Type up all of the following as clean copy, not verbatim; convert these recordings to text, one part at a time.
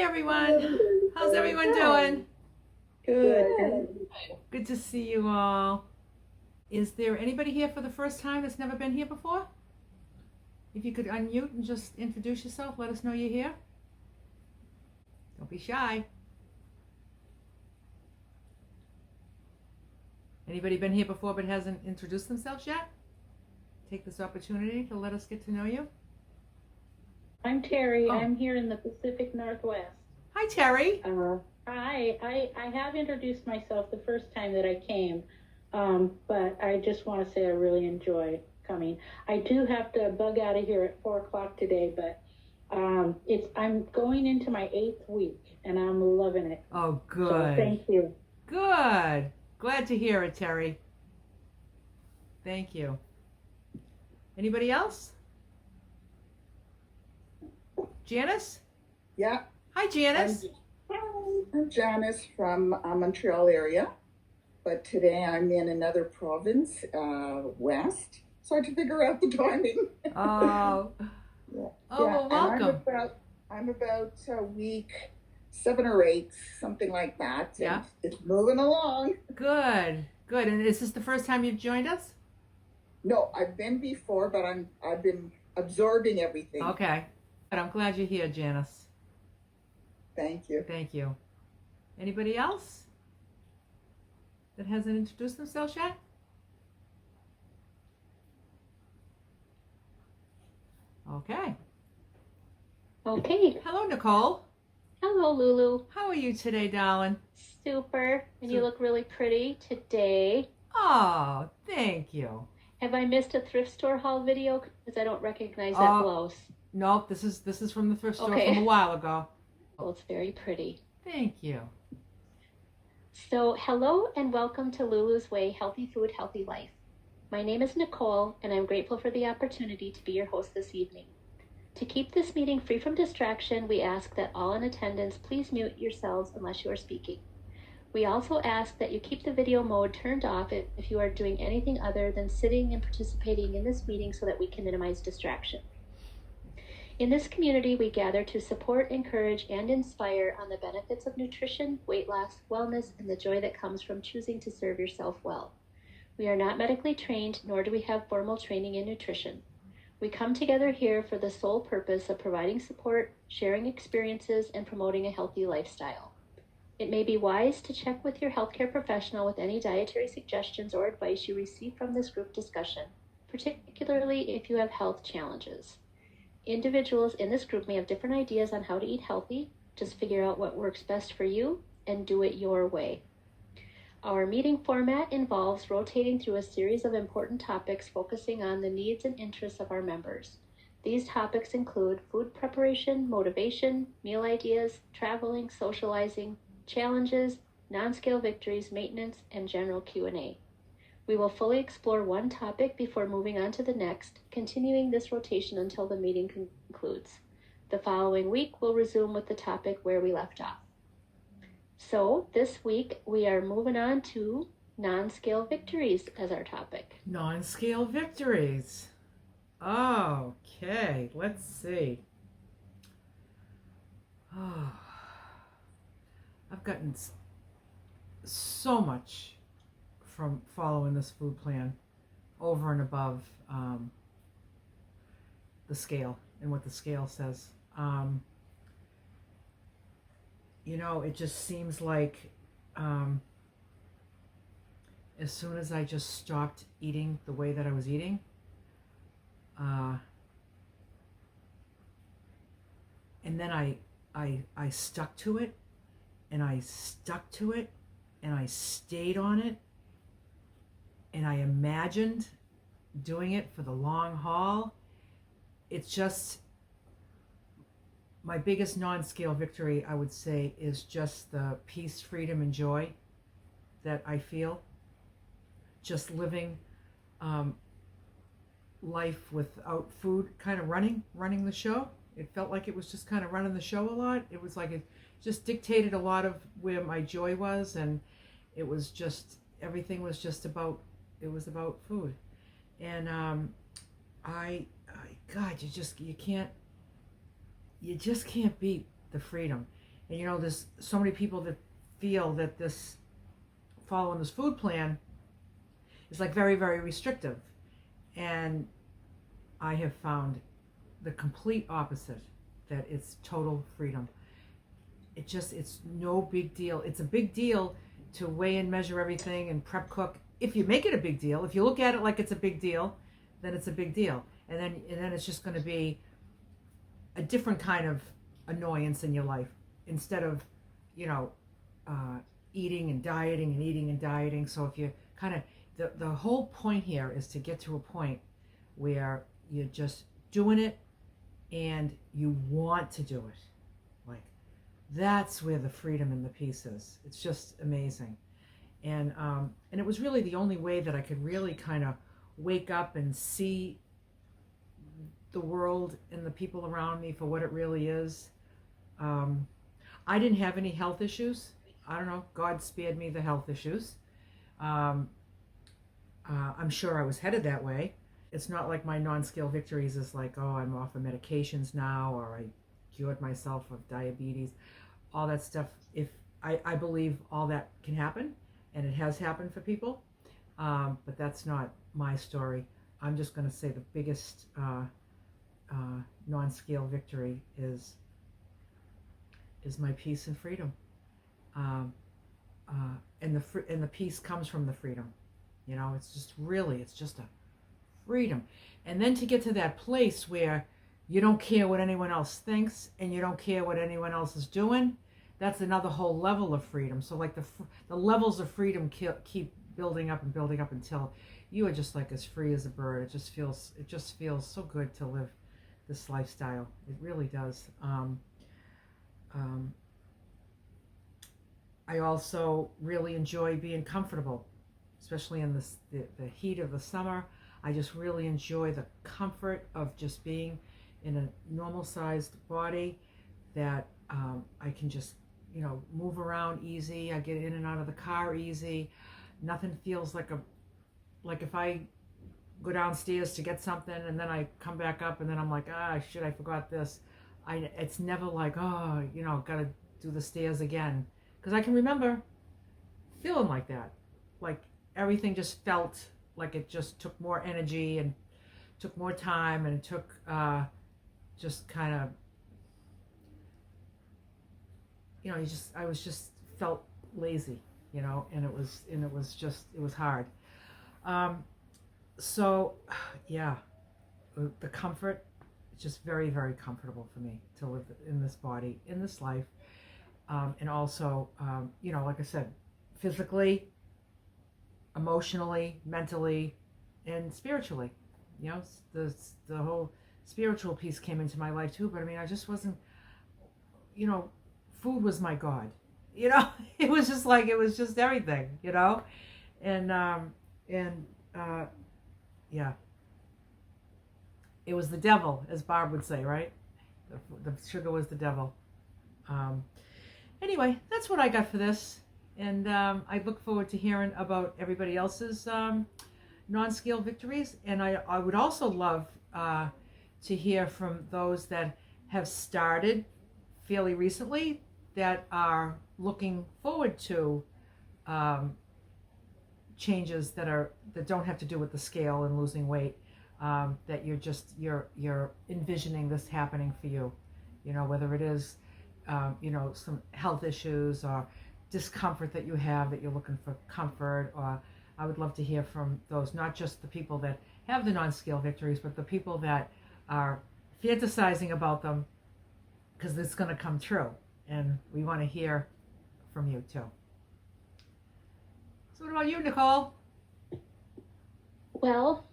everyone. How's everyone doing? Good. Good to see you all. Is there anybody here for the first time that's never been here before? If you could unmute and just introduce yourself, let us know you're here. Don't be shy. Anybody been here before but hasn't introduced themselves yet? Take this opportunity to let us get to know you. I'm Terry. Oh. I'm here in the Pacific Northwest. Hi, Terry. Hi. I have introduced myself the first time that I came, but I just want to say I really enjoy coming. I do have to bug out of here at 4 o'clock today, but I'm going into my 8th week, and I'm loving it. Oh, good. So thank you. Good. Glad to hear it, Terry. Thank you. Anybody else? Janice? Yeah. Hi, Janice. I'm Janice from Montreal area, but today I'm in another province, west, so I had to figure out the timing. Oh. Yeah. Oh, Yeah, well, welcome. And I'm about week 7 or 8, something like that. Yeah. And it's moving along. Good. Good. And is this the first time you've joined us? No, I've been before, but I've been absorbing everything. Okay. But I'm glad you're here, Janice. Thank you. Thank you. Anybody else that hasn't introduced themselves yet? Okay. Okay. Hello, Nicole. Hello, Lulu. How are you today, darling? Super. And you look really pretty today. Oh, thank you. Have I missed a thrift store haul video? Because I don't recognize that blouse. Nope, this is from the thrift store Okay. from a while ago. Oh, it's very pretty. Thank you. So, hello and welcome to Lulu's Way, Healthy Food, Healthy Life. My name is Nicole, and I'm grateful for the opportunity to be your host this evening. To keep this meeting free from distraction, we ask that all in attendance please mute yourselves unless you are speaking. We also ask that you keep the video mode turned off if you are doing anything other than sitting and participating in this meeting so that we can minimize distraction. In this community, we gather to support, encourage, and inspire on the benefits of nutrition, weight loss, wellness, and the joy that comes from choosing to serve yourself well. We are not medically trained, nor do we have formal training in nutrition. We come together here for the sole purpose of providing support, sharing experiences, and promoting a healthy lifestyle. It may be wise to check with your healthcare professional with any dietary suggestions or advice you receive from this group discussion, particularly if you have health challenges. Individuals in this group may have different ideas on how to eat healthy. Just figure out what works best for you and do it your way. Our meeting format involves rotating through a series of important topics focusing on the needs and interests of our members. These topics include food preparation, motivation, meal ideas, traveling, socializing, challenges, non-scale victories, maintenance, and general Q&A. We will fully explore one topic before moving on to the next, continuing this rotation until the meeting concludes. The following week, we'll resume with the topic where we left off. So this week, we are moving on to non-scale victories as our topic. Non-scale victories. Okay, let's see. Oh, I've gotten so much from following this food plan over and above the scale and what the scale says. It just seems like as soon as I just stopped eating the way that I was eating, and then I stuck to it, and I stuck to it, and I stayed on it, and I imagined doing it for the long haul. It's just my biggest non-scale victory, I would say, is just the peace, freedom, and joy that I feel. Just living life without food, kind of running the show. It felt like it was just kind of running the show a lot. It was like it just dictated a lot of where my joy was, and it was just, everything was just about, it was about food. And God, you just can't beat the freedom. And there's so many people that feel that following this food plan is like very, very restrictive. And I have found the complete opposite, that it's total freedom. It's no big deal. It's a big deal to weigh and measure everything and prep cook. If you make it a big deal, if you look at it like it's a big deal, then it's a big deal. And then it's just going to be a different kind of annoyance in your life, instead of, eating and dieting. So if you kind of, the whole point here is to get to a point where you're just doing it and you want to do it. Like, that's where the freedom and the peace is. It's just amazing. And it was really the only way that I could really kind of wake up and see the world and the people around me for what it really is. I didn't have any health issues. I don't know, God spared me the health issues. I'm sure I was headed that way. It's not like my Non Scale Victories is like, oh, I'm off of medications now, or I cured myself of diabetes, all that stuff. If I believe all that can happen, and it has happened for people, but that's not my story. I'm just going to say the biggest non-scale victory is my peace and freedom, and the peace comes from the freedom. It's just a freedom. And then to get to that place where you don't care what anyone else thinks and you don't care what anyone else is doing, that's another whole level of freedom. So like the levels of freedom keep building up and building up until you are just like as free as a bird. It just feels so good to live this lifestyle. It really does. I also really enjoy being comfortable, especially in the heat of the summer. I just really enjoy the comfort of just being in a normal sized body, that I can just move around easy. I get in and out of the car easy. Nothing feels like if I go downstairs to get something and then I come back up and then I'm like, shit, I forgot this. It's never like, gotta do the stairs again. Because I can remember feeling like that. Like everything just felt like it just took more energy and took more time, and it took just kind of, I was just felt lazy, and it was hard. So yeah, the comfort, it's just very, very comfortable for me to live in this body, in this life. And also, like I said, physically, emotionally, mentally, and spiritually. The whole spiritual piece came into my life too. But I mean, I just wasn't, food was my God. It was just like, it was just everything. And yeah, it was the devil, as Barb would say, right? The sugar was the devil. Anyway, that's what I got for this. And I look forward to hearing about everybody else's non-scale victories. And I would also love to hear from those that have started fairly recently, that are looking forward to changes that don't have to do with the scale and losing weight. That you're envisioning this happening for you. Whether it is some health issues or discomfort that you have, that you're looking for comfort. Or I would love to hear from those, not just the people that have the non-scale victories, but the people that are fantasizing about them, because it's going to come true, and we want to hear from you too. So what about you, Nicole? Well,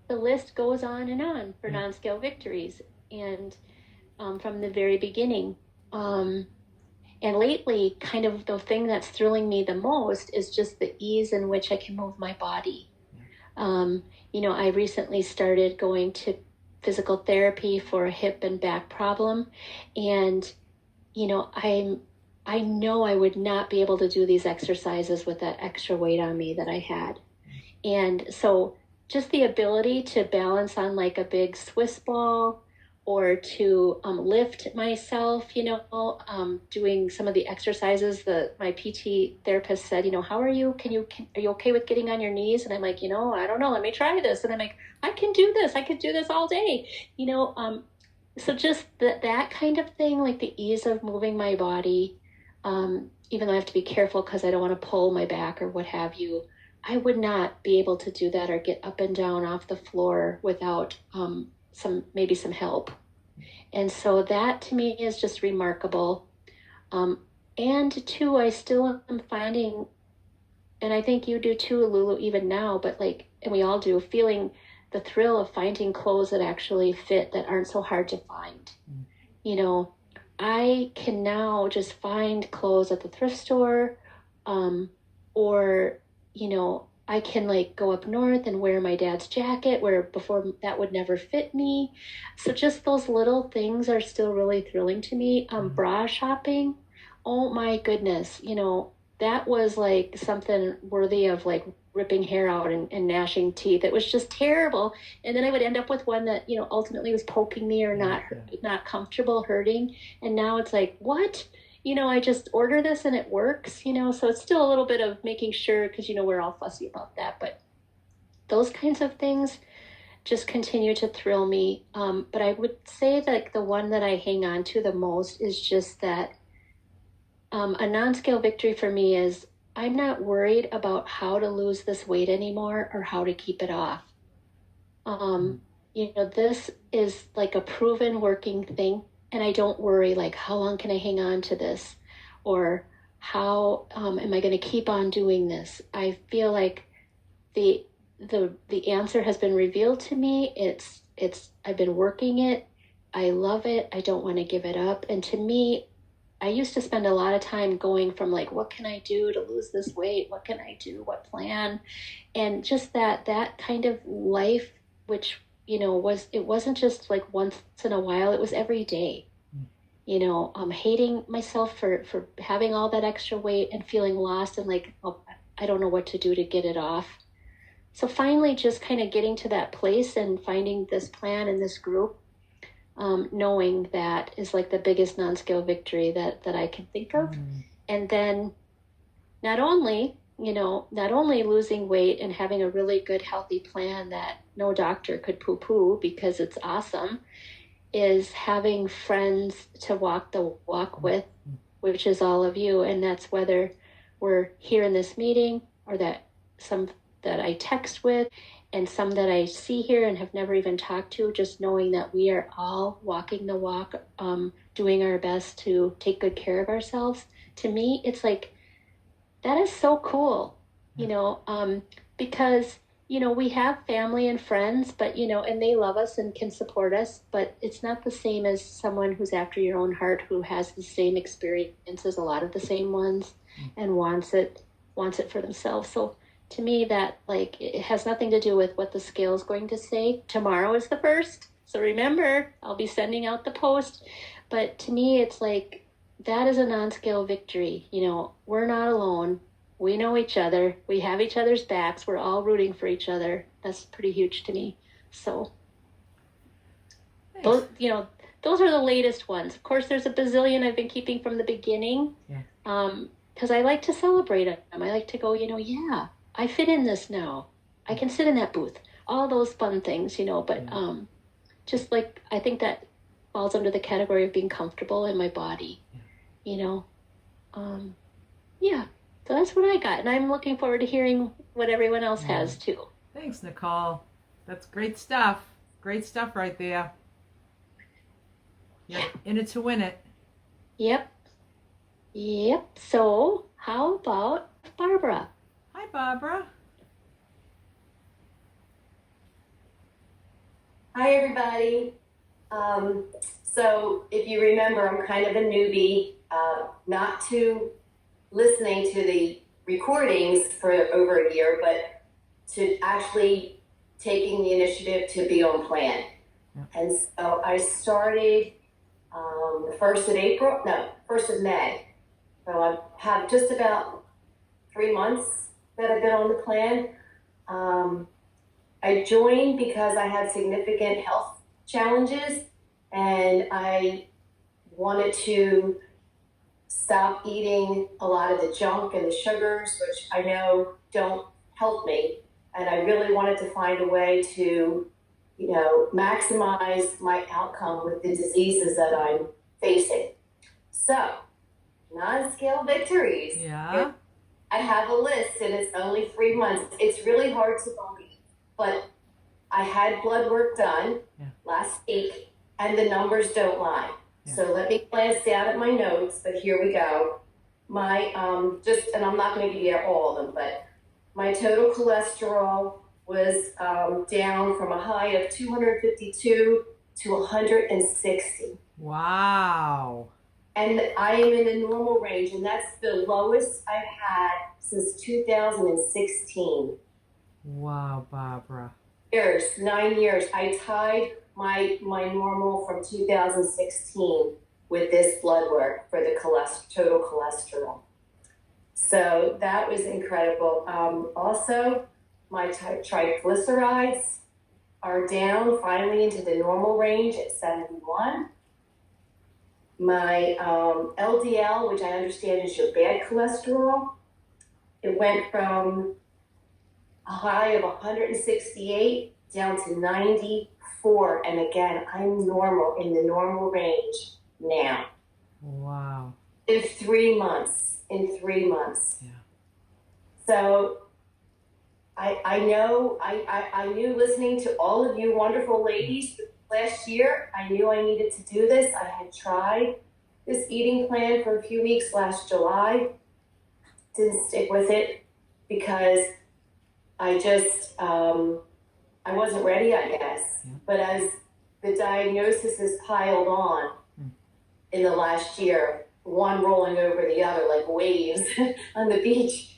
the list goes on and on for non-scale victories, and from the very beginning. And lately, kind of the thing that's thrilling me the most is just the ease in which I can move my body. I recently started going to physical therapy for a hip and back problem. And, I know I would not be able to do these exercises with that extra weight on me that I had. And so just the ability to balance on like a big Swiss ball, or to lift myself, doing some of the exercises that my PT therapist said, how are you? Are you okay with getting on your knees? And I'm like, I don't know, let me try this. And I'm like, I can do this. I could do this all day, so just that kind of thing, like the ease of moving my body, even though I have to be careful because I don't want to pull my back or what have you, I would not be able to do that or get up and down off the floor without some help. And so that to me is just remarkable. And two, I still am finding, and I think you do too, Lulu, even now, but and we all do, feeling the thrill of finding clothes that actually fit, that aren't so hard to find. I can now just find clothes at the thrift store, or I can go up north and wear my dad's jacket where before that would never fit me. So just those little things are still really thrilling to me. Bra shopping, oh my goodness, that was something worthy of ripping hair out and gnashing teeth. It was just terrible. And then I would end up with one that, ultimately was poking me or not comfortable, hurting. And now it's what? I just order this and it works, so it's still a little bit of making sure, because, we're all fussy about that. But those kinds of things just continue to thrill me. But I would say that the one that I hang on to the most is just that a non-scale victory for me is I'm not worried about how to lose this weight anymore or how to keep it off. This is a proven working thing. And I don't worry, how long can I hang on to this? Or how am I going to keep on doing this? I feel like the answer has been revealed to me. I've been working it. I love it. I don't want to give it up. And to me, I used to spend a lot of time going from what can I do to lose this weight? What can I do? What plan? And just that kind of life, which it wasn't just once in a while, it was every day. Hating myself for having all that extra weight and feeling lost and I don't know what to do to get it off. So finally just kind of getting to that place and finding this plan and this group, knowing that is the biggest non-scale victory that I can think of. And then not only losing weight and having a really good, healthy plan that no doctor could poo-poo because it's awesome, is having friends to walk the walk with, which is all of you. And that's whether we're here in this meeting or that some that I text with and some that I see here and have never even talked to, just knowing that we are all walking the walk, doing our best to take good care of ourselves. To me, it's that is so cool, because, we have family and friends, but, and they love us and can support us, but it's not the same as someone who's after your own heart, who has the same experiences, a lot of the same ones, and wants it for themselves. So to me, that it has nothing to do with what the scale is going to say. Tomorrow is the 1st. So remember, I'll be sending out the post, but to me, it's that is a non-scale victory. We're not alone. We know each other. We have each other's backs. We're all rooting for each other. That's pretty huge to me. So those are the latest ones. Of course, there's a bazillion I've been keeping from the beginning. Because I like to celebrate them. I like to go, yeah, I fit in this now. I can sit in that booth. All those fun things, but just I think that falls under the category of being comfortable in my body, yeah. So that's what I got. And I'm looking forward to hearing what everyone else has too. Thanks, Nicole. That's great stuff. Great stuff right there. You're in it to win it. Yep. So how about Barbara? Hi, Barbara. Hi, everybody. So if you remember, I'm kind of a newbie, not to listening to the recordings for over a year, but to actually taking the initiative to be on plan. And so I started the 1st of May. So I've had just about 3 months that I've been on the plan. I joined because I had significant health challenges and I wanted to stop eating a lot of the junk and the sugars, which I know don't help me. And I really wanted to find a way to, maximize my outcome with the diseases that I'm facing. So, Non Scale Victories. Yeah. I have a list, and it's only 3 months. It's really hard to believe, but I had blood work done last week, and the numbers don't lie. Yeah. So let me glance down at my notes, but here we go. My, and I'm not going to give you all of them, but my total cholesterol was down from a high of 252 to 160. Wow. And I am in the normal range, and that's the lowest I've had since 2016. Wow, Barbara. 9 years. I tied my normal from 2016 with this blood work for the total cholesterol. So that was incredible. Also, my triglycerides are down finally into the normal range at 71. My LDL, which I understand is your bad cholesterol, it went from a high of 168 down to 94. And again, I'm normal, in the normal range now. Wow. In 3 months. Yeah. So I know, I knew, listening to all of you wonderful ladies last year, I knew I needed to do this. I had tried this eating plan for a few weeks last July. Didn't stick with it because I just, I wasn't ready, I guess. Yeah. But as the diagnosis has piled on in the last year, one rolling over the other like waves on the beach,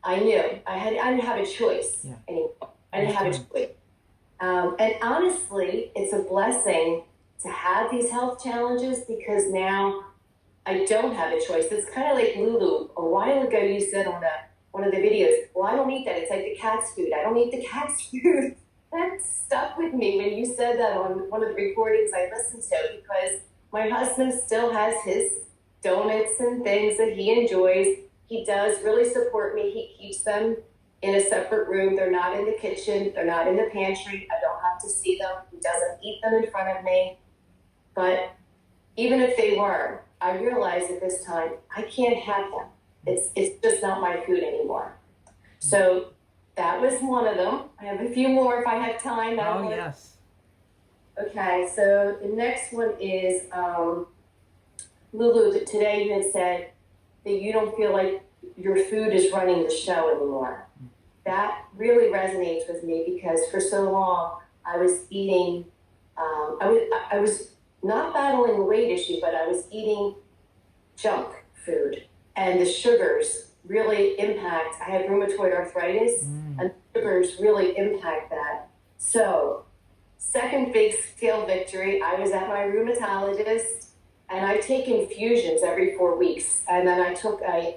I knew I didn't have a choice anymore. I didn't have a choice. And honestly, it's a blessing to have these health challenges because now I don't have a choice. It's kind of like Lulu. A while ago, you said on one of the videos, well, I don't eat that. It's like the cat's food. I don't eat the cat's food. That stuck with me when you said that on one of the recordings I listened to, because my husband still has his donuts and things that he enjoys. He does really support me. He keeps them in a separate room. They're not in the kitchen. They're not in the pantry. I don't have to see them. He doesn't eat them in front of me. But even if they were, I realize at this time, I can't have them. It's just not my food anymore. So that was one of them. I have a few more if I have time. Yes. Okay, so the next one is Lulu. Today you had said that you don't feel like your food is running the show anymore. That really resonates with me because for so long I was eating, I was not battling a weight issue, but I was eating junk food, and the sugars really impact. I have rheumatoid arthritis, and sugars really impact that. So, second big scale victory, I was at my rheumatologist, and I take infusions every 4 weeks, and then I took a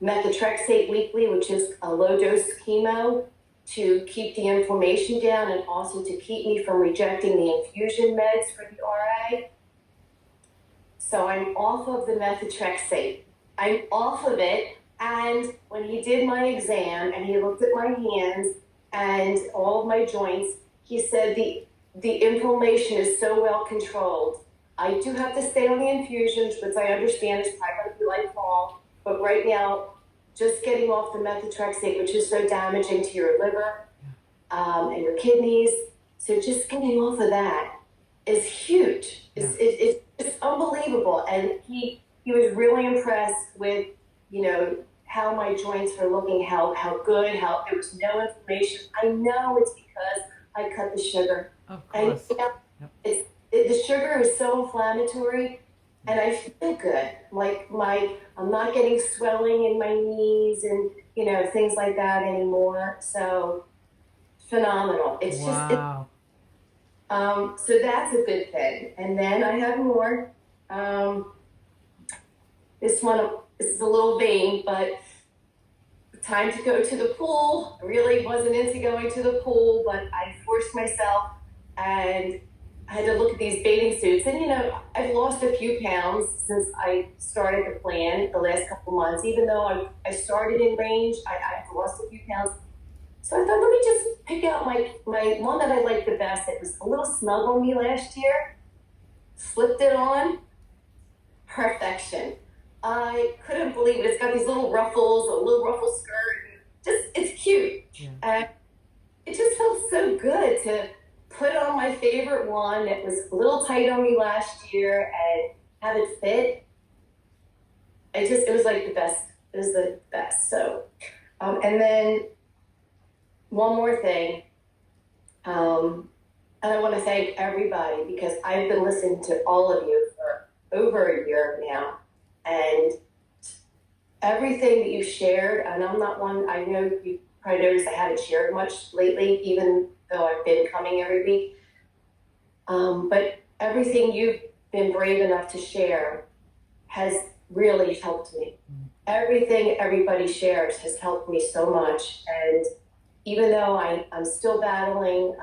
methotrexate weekly, which is a low-dose chemo to keep the inflammation down and also to keep me from rejecting the infusion meds for the RA. So I'm off of the methotrexate. I'm off of it, and when he did my exam and he looked at my hands and all of my joints, he said the inflammation is so well controlled. I do have to stay on the infusions, which I understand is probably going to be like fall. But right now, just getting off the methotrexate, which is so damaging to your liver and your kidneys, so just getting off of that is huge. It's unbelievable. And he was really impressed with, how my joints are looking, how good, how there was no inflammation. I know it's because I cut the sugar. Of course. The sugar is so inflammatory. And I feel good, like I'm not getting swelling in my knees and, things like that anymore. So phenomenal. It's wow. So that's a good thing. And then I have more. This is a little vain, but time to go to the pool. I really wasn't into going to the pool, but I forced myself, and I had to look at these bathing suits, and I've lost a few pounds since I started the plan the last couple months. Even though I started in range, I've lost a few pounds. So I thought, let me just pick out my one that I liked the best. It was a little snug on me last year. Slipped it on, perfection. I couldn't believe it. It's got these little ruffles, a little ruffle skirt. It's cute. Yeah. It just felt so good to put on my favorite one that was a little tight on me last year and have it fit. It was like the best. It was the best. So, and then one more thing. And I want to thank everybody because I've been listening to all of you for over a year now. And everything that you've shared, and I'm not one, I know you probably noticed I haven't shared much lately, even though I've been coming every week. But everything you've been brave enough to share has really helped me. Everything everybody shares has helped me so much. And even though I'm still battling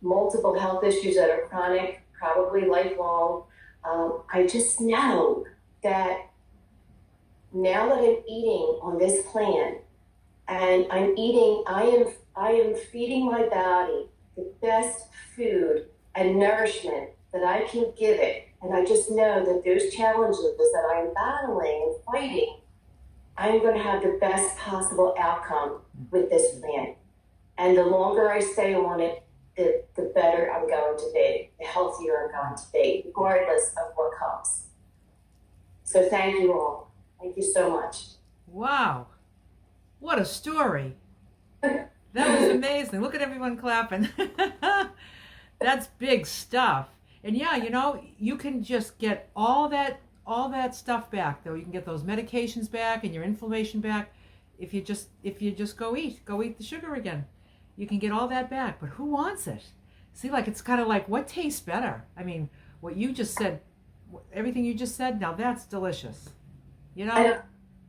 multiple health issues that are chronic, probably lifelong, I just know that now that I'm eating on this plan, and I am feeding my body the best food and nourishment that I can give it. And I just know that those challenges that I'm battling and fighting, I'm going to have the best possible outcome with this plan. And the longer I stay on it, the better I'm going to be, the healthier I'm going to be, regardless of what comes. So thank you all. Thank you so much. Wow. What a story. That was amazing. Look at everyone clapping. That's big stuff. And yeah, you can just get all that stuff back, though. You can get those medications back and your inflammation back if you just go eat the sugar again. You can get all that back, but who wants it? See, like, it's kind of like, what tastes better? I mean, what you just said, everything you just said, now that's delicious. And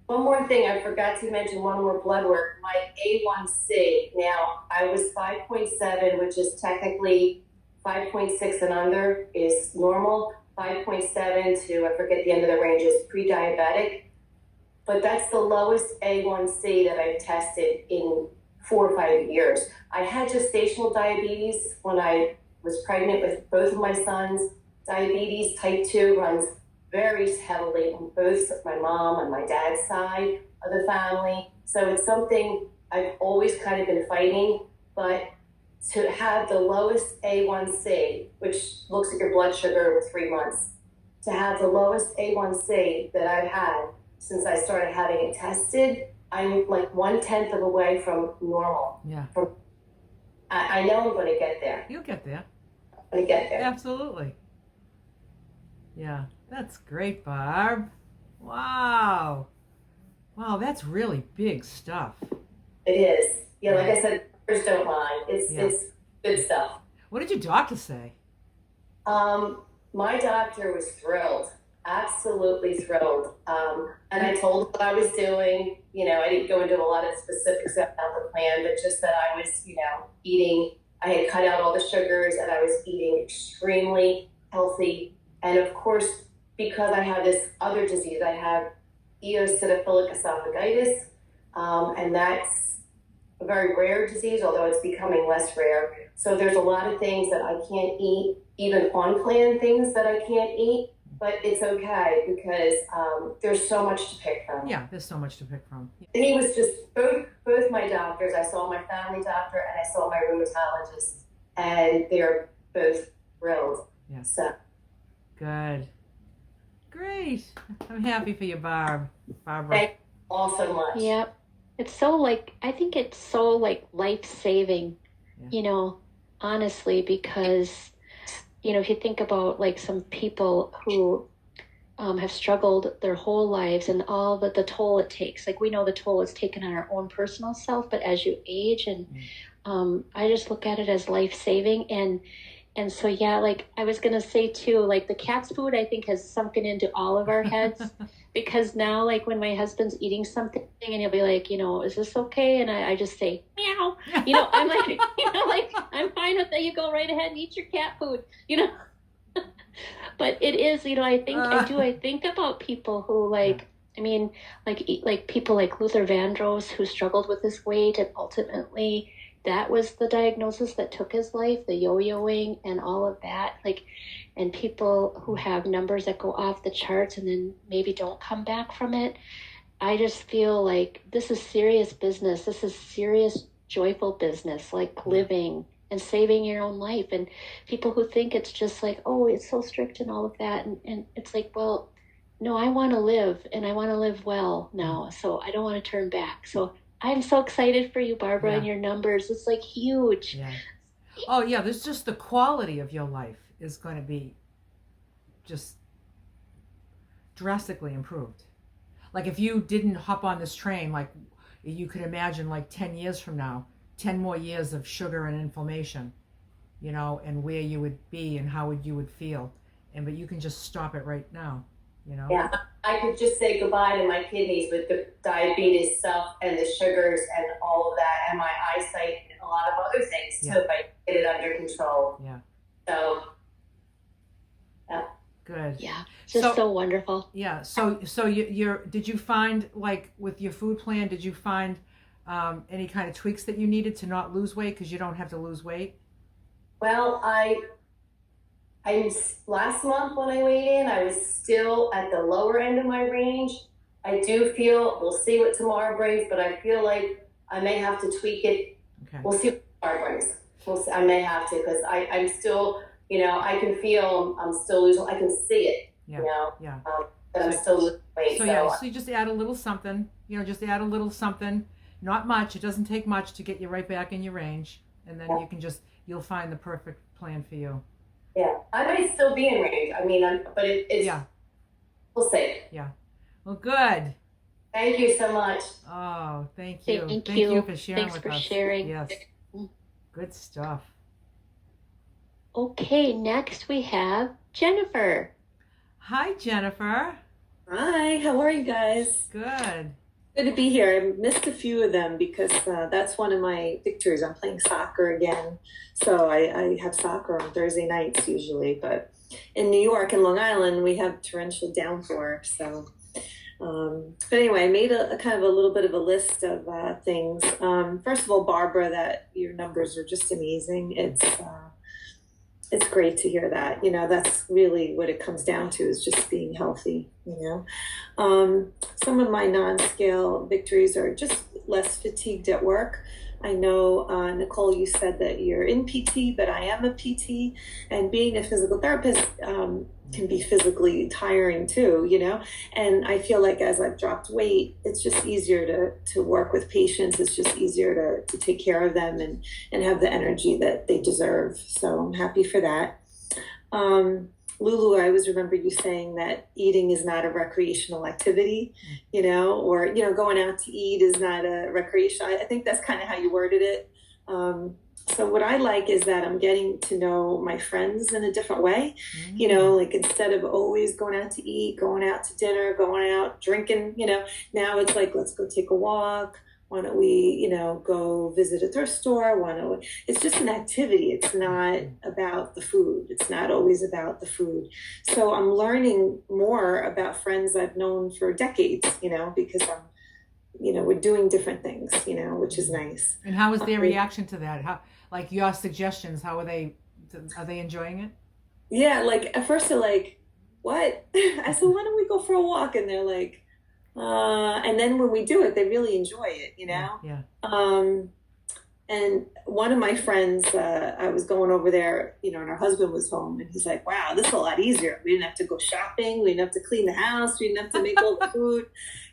one more thing, I forgot to mention one more blood work. My A1C, now I was 5.7, which is technically 5.6 and under is normal. 5.7 to, I forget the end of the range, is pre-diabetic. But that's the lowest A1C that I've tested in 4 or 5 years. I had gestational diabetes when I was pregnant with both of my sons. Diabetes type 2 runs very heavily on both my mom and my dad's side of the family. So it's something I've always kind of been fighting, but to have the lowest A1C, which looks at your blood sugar with 3 months, to have the lowest A1C that I've had since I started having it tested, I'm like 1/10 of a way from normal. Yeah. I know I'm going to get there. You'll get there. I'm going to get there. Absolutely. Yeah, that's great, Barb. Wow. Wow, that's really big stuff. It is. Yeah, like I said, numbers don't lie. It's good stuff. What did your doctor say? My doctor was thrilled. Absolutely thrilled. And I told him what I was doing. I didn't go into a lot of specifics about the plan, but just that I was, eating, I had cut out all the sugars and I was eating extremely healthy. And of course, because I have this other disease, I have eosinophilic esophagitis, and that's a very rare disease, although it's becoming less rare. So there's a lot of things that I can't eat, even on plan things that I can't eat. But it's okay because there's so much to pick from. Yeah, there's so much to pick from. He was just both my doctors. I saw my family doctor and I saw my rheumatologist, and they're both thrilled. Yeah. So good, great. I'm happy for you, Barbara. Thank you all so much. Yep. It's so I think it's so life-saving, honestly, because if you think about some people who have struggled their whole lives and all the toll it takes, we know the toll it's taken on our own personal self, but as you age, and I just look at it as life-saving. And so, yeah, I was going to say too, the cat's food, I think, has sunken into all of our heads because now, when my husband's eating something and he'll be like, is this okay? And I just say, meow, I'm I'm fine with There you go, right ahead and eat your cat food, But it is, I think about people who like people like Luther Vandross, who struggled with his weight, and ultimately that was the diagnosis that took his life, the yo-yoing and all of that. And people who have numbers that go off the charts and then maybe don't come back from it. I just feel like this is serious business. This is serious, joyful business, like living and saving your own life. And people who think it's just like, oh, it's so strict and all of that. And it's like, well, no, I want to live, and I want to live well now. So I don't want to turn back. So I'm so excited for you, Barbara, and your numbers. It's like huge. Yeah. Oh, yeah. There's just the quality of your life is going to be just drastically improved. Like if you didn't hop on this train, like you could imagine like 10 years from now, 10 more years of sugar and inflammation, and where you would be and how you would feel. But you can just stop it right now, Yeah, I could just say goodbye to my kidneys with the diabetes stuff and the sugars and all of that, and my eyesight and a lot of other things too, if I get it under control. Yeah. So, yeah. Good. Yeah, just so wonderful. Yeah. So you're did you find, like with your food plan, did you find any kind of tweaks that you needed to not lose weight, because you don't have to lose weight? Well, I last month when I weighed in, I was still at the lower end of my range. I do feel, we'll see what tomorrow brings, but I feel like I may have to tweak it. Okay. We'll see what tomorrow brings. We'll see, I may have to, because I'm still, I can feel I'm still losing. I can see it. Yeah. Yeah. But I'm still losing weight. So you just add a little something. Just add a little something. Not much. It doesn't take much to get you right back in your range, and then you'll find the perfect plan for you. Yeah, I might still be in range. I mean, but it's we'll see. Yeah. Well, good. Thank you so much. Oh, thank you. Thank you for sharing Thanks with for us. sharing. Yes. Good stuff. Okay, next we have Jennifer. Hi, Jennifer. Hi, how are you guys? Good. Good to be here. I missed a few of them because that's one of my victories. I'm playing soccer again. So I have soccer on Thursday nights usually, but in New York and Long Island, we have torrential downpour. So, but anyway, I made a kind of a little bit of a list of things. First of all, Barbara, that your numbers are just amazing. It's great to hear that. That's really what it comes down to, is just being healthy. Some of my non-scale victories are just less fatigued at work. I know, Nicole, you said that you're in PT, but I am a PT, and being a physical therapist can be physically tiring too, and I feel like as I've dropped weight, it's just easier to work with patients. It's just easier to take care of them and have the energy that they deserve. So I'm happy for that. Lulu, I always remember you saying that eating is not a recreational activity, or, going out to eat is not a recreation. I think that's kind of how you worded it. So what I like is that I'm getting to know my friends in a different way, like instead of always going out to eat, going out to dinner, going out drinking, now it's like, let's go take a walk. Why don't we, go visit a thrift store? It's just an activity. It's not about the food. It's not always about the food. So I'm learning more about friends I've known for decades, because we're doing different things, which is nice. And how was their reaction to that? How, like your suggestions, how are they enjoying it? Yeah, like at first they're like, what? I said, why don't we go for a walk? And they're like, and then when we do it, they really enjoy it, Yeah. And one of my friends, I was going over there, and her husband was home, and he's like, wow, this is a lot easier. We didn't have to go shopping. We didn't have to clean the house. We didn't have to make all the food,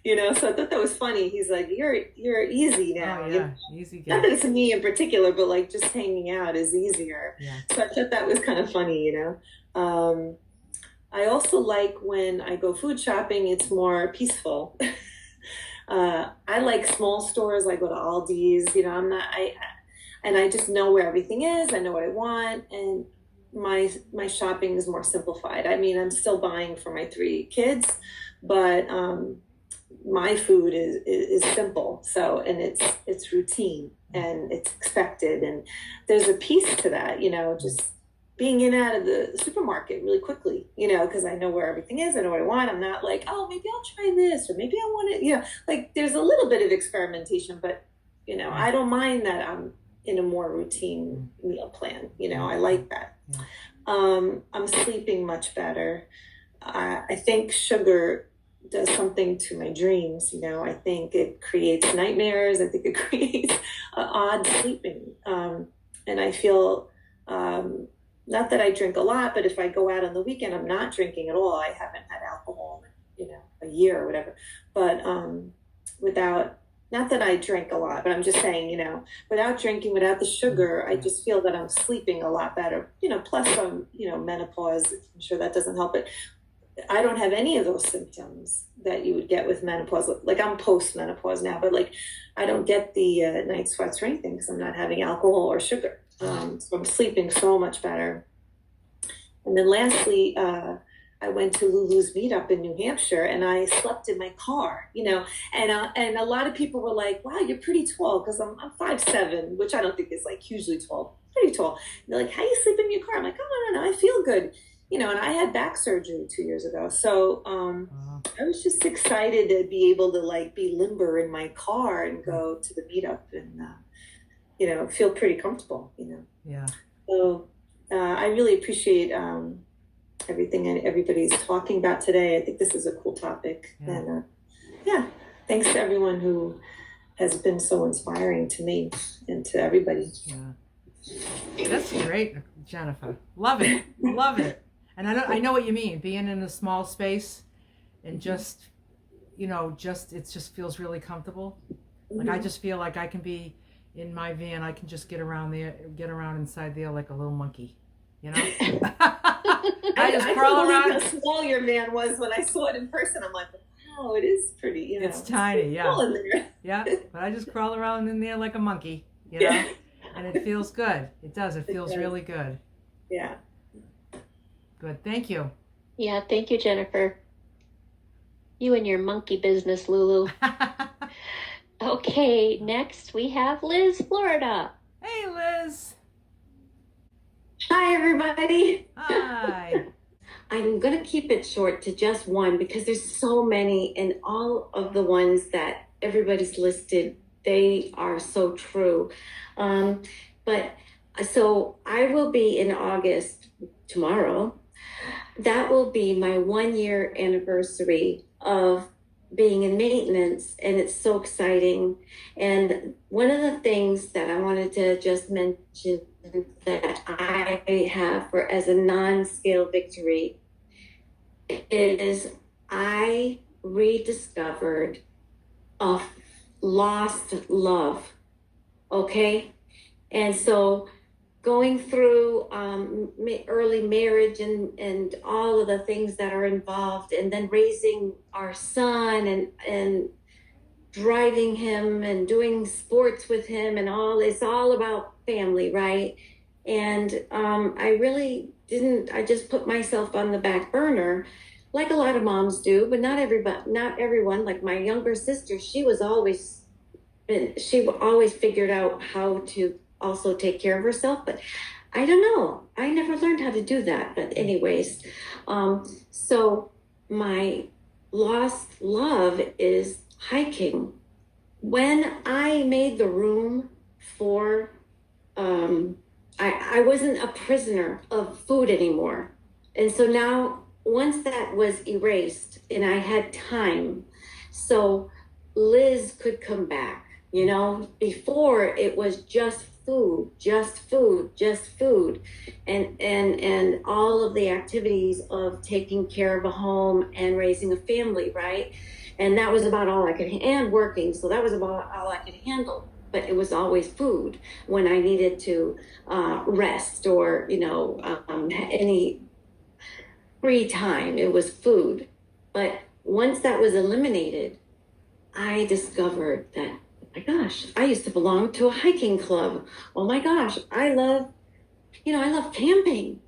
so I thought that was funny. He's like, you're easy now. Oh, yeah. Easy. Not that it's me in particular, but like just hanging out is easier. Yeah. So I thought that was kind of funny, I also like when I go food shopping, it's more peaceful. I like small stores. I go to Aldi's, and I just know where everything is. I know what I want. And my shopping is more simplified. I mean, I'm still buying for my 3 kids, but my food is simple. So, and it's routine. and it's expected. And there's a piece to that, you know, just being in and out of the supermarket really quickly, you know, because I know where everything is. I know what I want. I'm not like, oh, maybe I'll try this, or maybe I want it, you know, like there's a little bit of experimentation, but, you know, I don't mind that I'm in a more routine meal plan. You know, I like that. I'm sleeping much better. I think sugar does something to my dreams. You know, I think it creates nightmares. I think it creates odd sleeping. And I feel, not that I drink a lot, but if I go out on the weekend, I'm not drinking at all. I haven't had alcohol in, you know, a year or whatever. But without, not that I drink a lot, but I'm just saying, you know, without drinking, without the sugar, I just feel that I'm sleeping a lot better. You know, plus I'm, you know, menopause. I'm sure that doesn't help it. I don't have any of those symptoms that you would get with menopause. Like I'm post-menopause now, but like I don't get the night sweats or anything because I'm not having alcohol or sugar. So I'm sleeping so much better. And then lastly, I went to Lulu's meetup in New Hampshire and I slept in my car, you know, and a lot of people were like, wow, you're pretty tall, because I'm 5'7", which I don't think is like hugely tall, pretty tall. And they're like, how you sleep in your car? I'm like, oh, no, I feel good. You know, and I had back surgery 2 years ago. So I was just excited to be able to like be limber in my car and go to the meetup and, you know, feel pretty comfortable, you know. Yeah. So I really appreciate everything and everybody's talking about today. I think this is a cool topic. Yeah. And thanks to everyone who has been so inspiring to me and to everybody. Yeah. That's great, Jennifer. Love it. Love it. And I know what you mean, being in a small space and just, you know, it just feels really comfortable. Like I just feel like I can be in my van, I can just get around inside there like a little monkey, you know? I just crawl around. How small your van was when I saw it in person. I'm like, wow, it is pretty, you know. It's tiny, yeah. Cool in there. Yeah, but I just crawl around in there like a monkey, you know? And it feels good. It does. It feels really good. Yeah. Good. Thank you. Yeah, thank you, Jennifer. You and your monkey business, Lulu. Okay, next we have Liz, Florida. Hey, Liz. Hi, everybody. Hi. I'm going to keep it short to just one because there's so many, and all of the ones that everybody's listed, they are so true. But so I will be in August tomorrow. That will be my 1 year anniversary of being in maintenance, and it's so exciting. And one of the things that I wanted to just mention that I have as a non-scale victory is I rediscovered a lost love. Okay, and so going through early marriage and all of the things that are involved, and then raising our son and driving him and doing sports with him and all, it's all about family, right? And I really didn't, I just put myself on the back burner like a lot of moms do, but not everyone. Like my younger sister, she always figured out how to also take care of herself, but I don't know, I never learned how to do that. But anyways, so my lost love is hiking. When I made the room for I wasn't a prisoner of food anymore, and so now once that was erased and I had time, so Liz could come back. You know, before it was just food, and all of the activities of taking care of a home and raising a family, right? And that was about all I could, and working, so that was about all I could handle. But it was always food when I needed to rest or, you know, any free time, it was food. But once that was eliminated, I discovered that, oh my gosh, I used to belong to a hiking club. Oh my gosh, I love camping.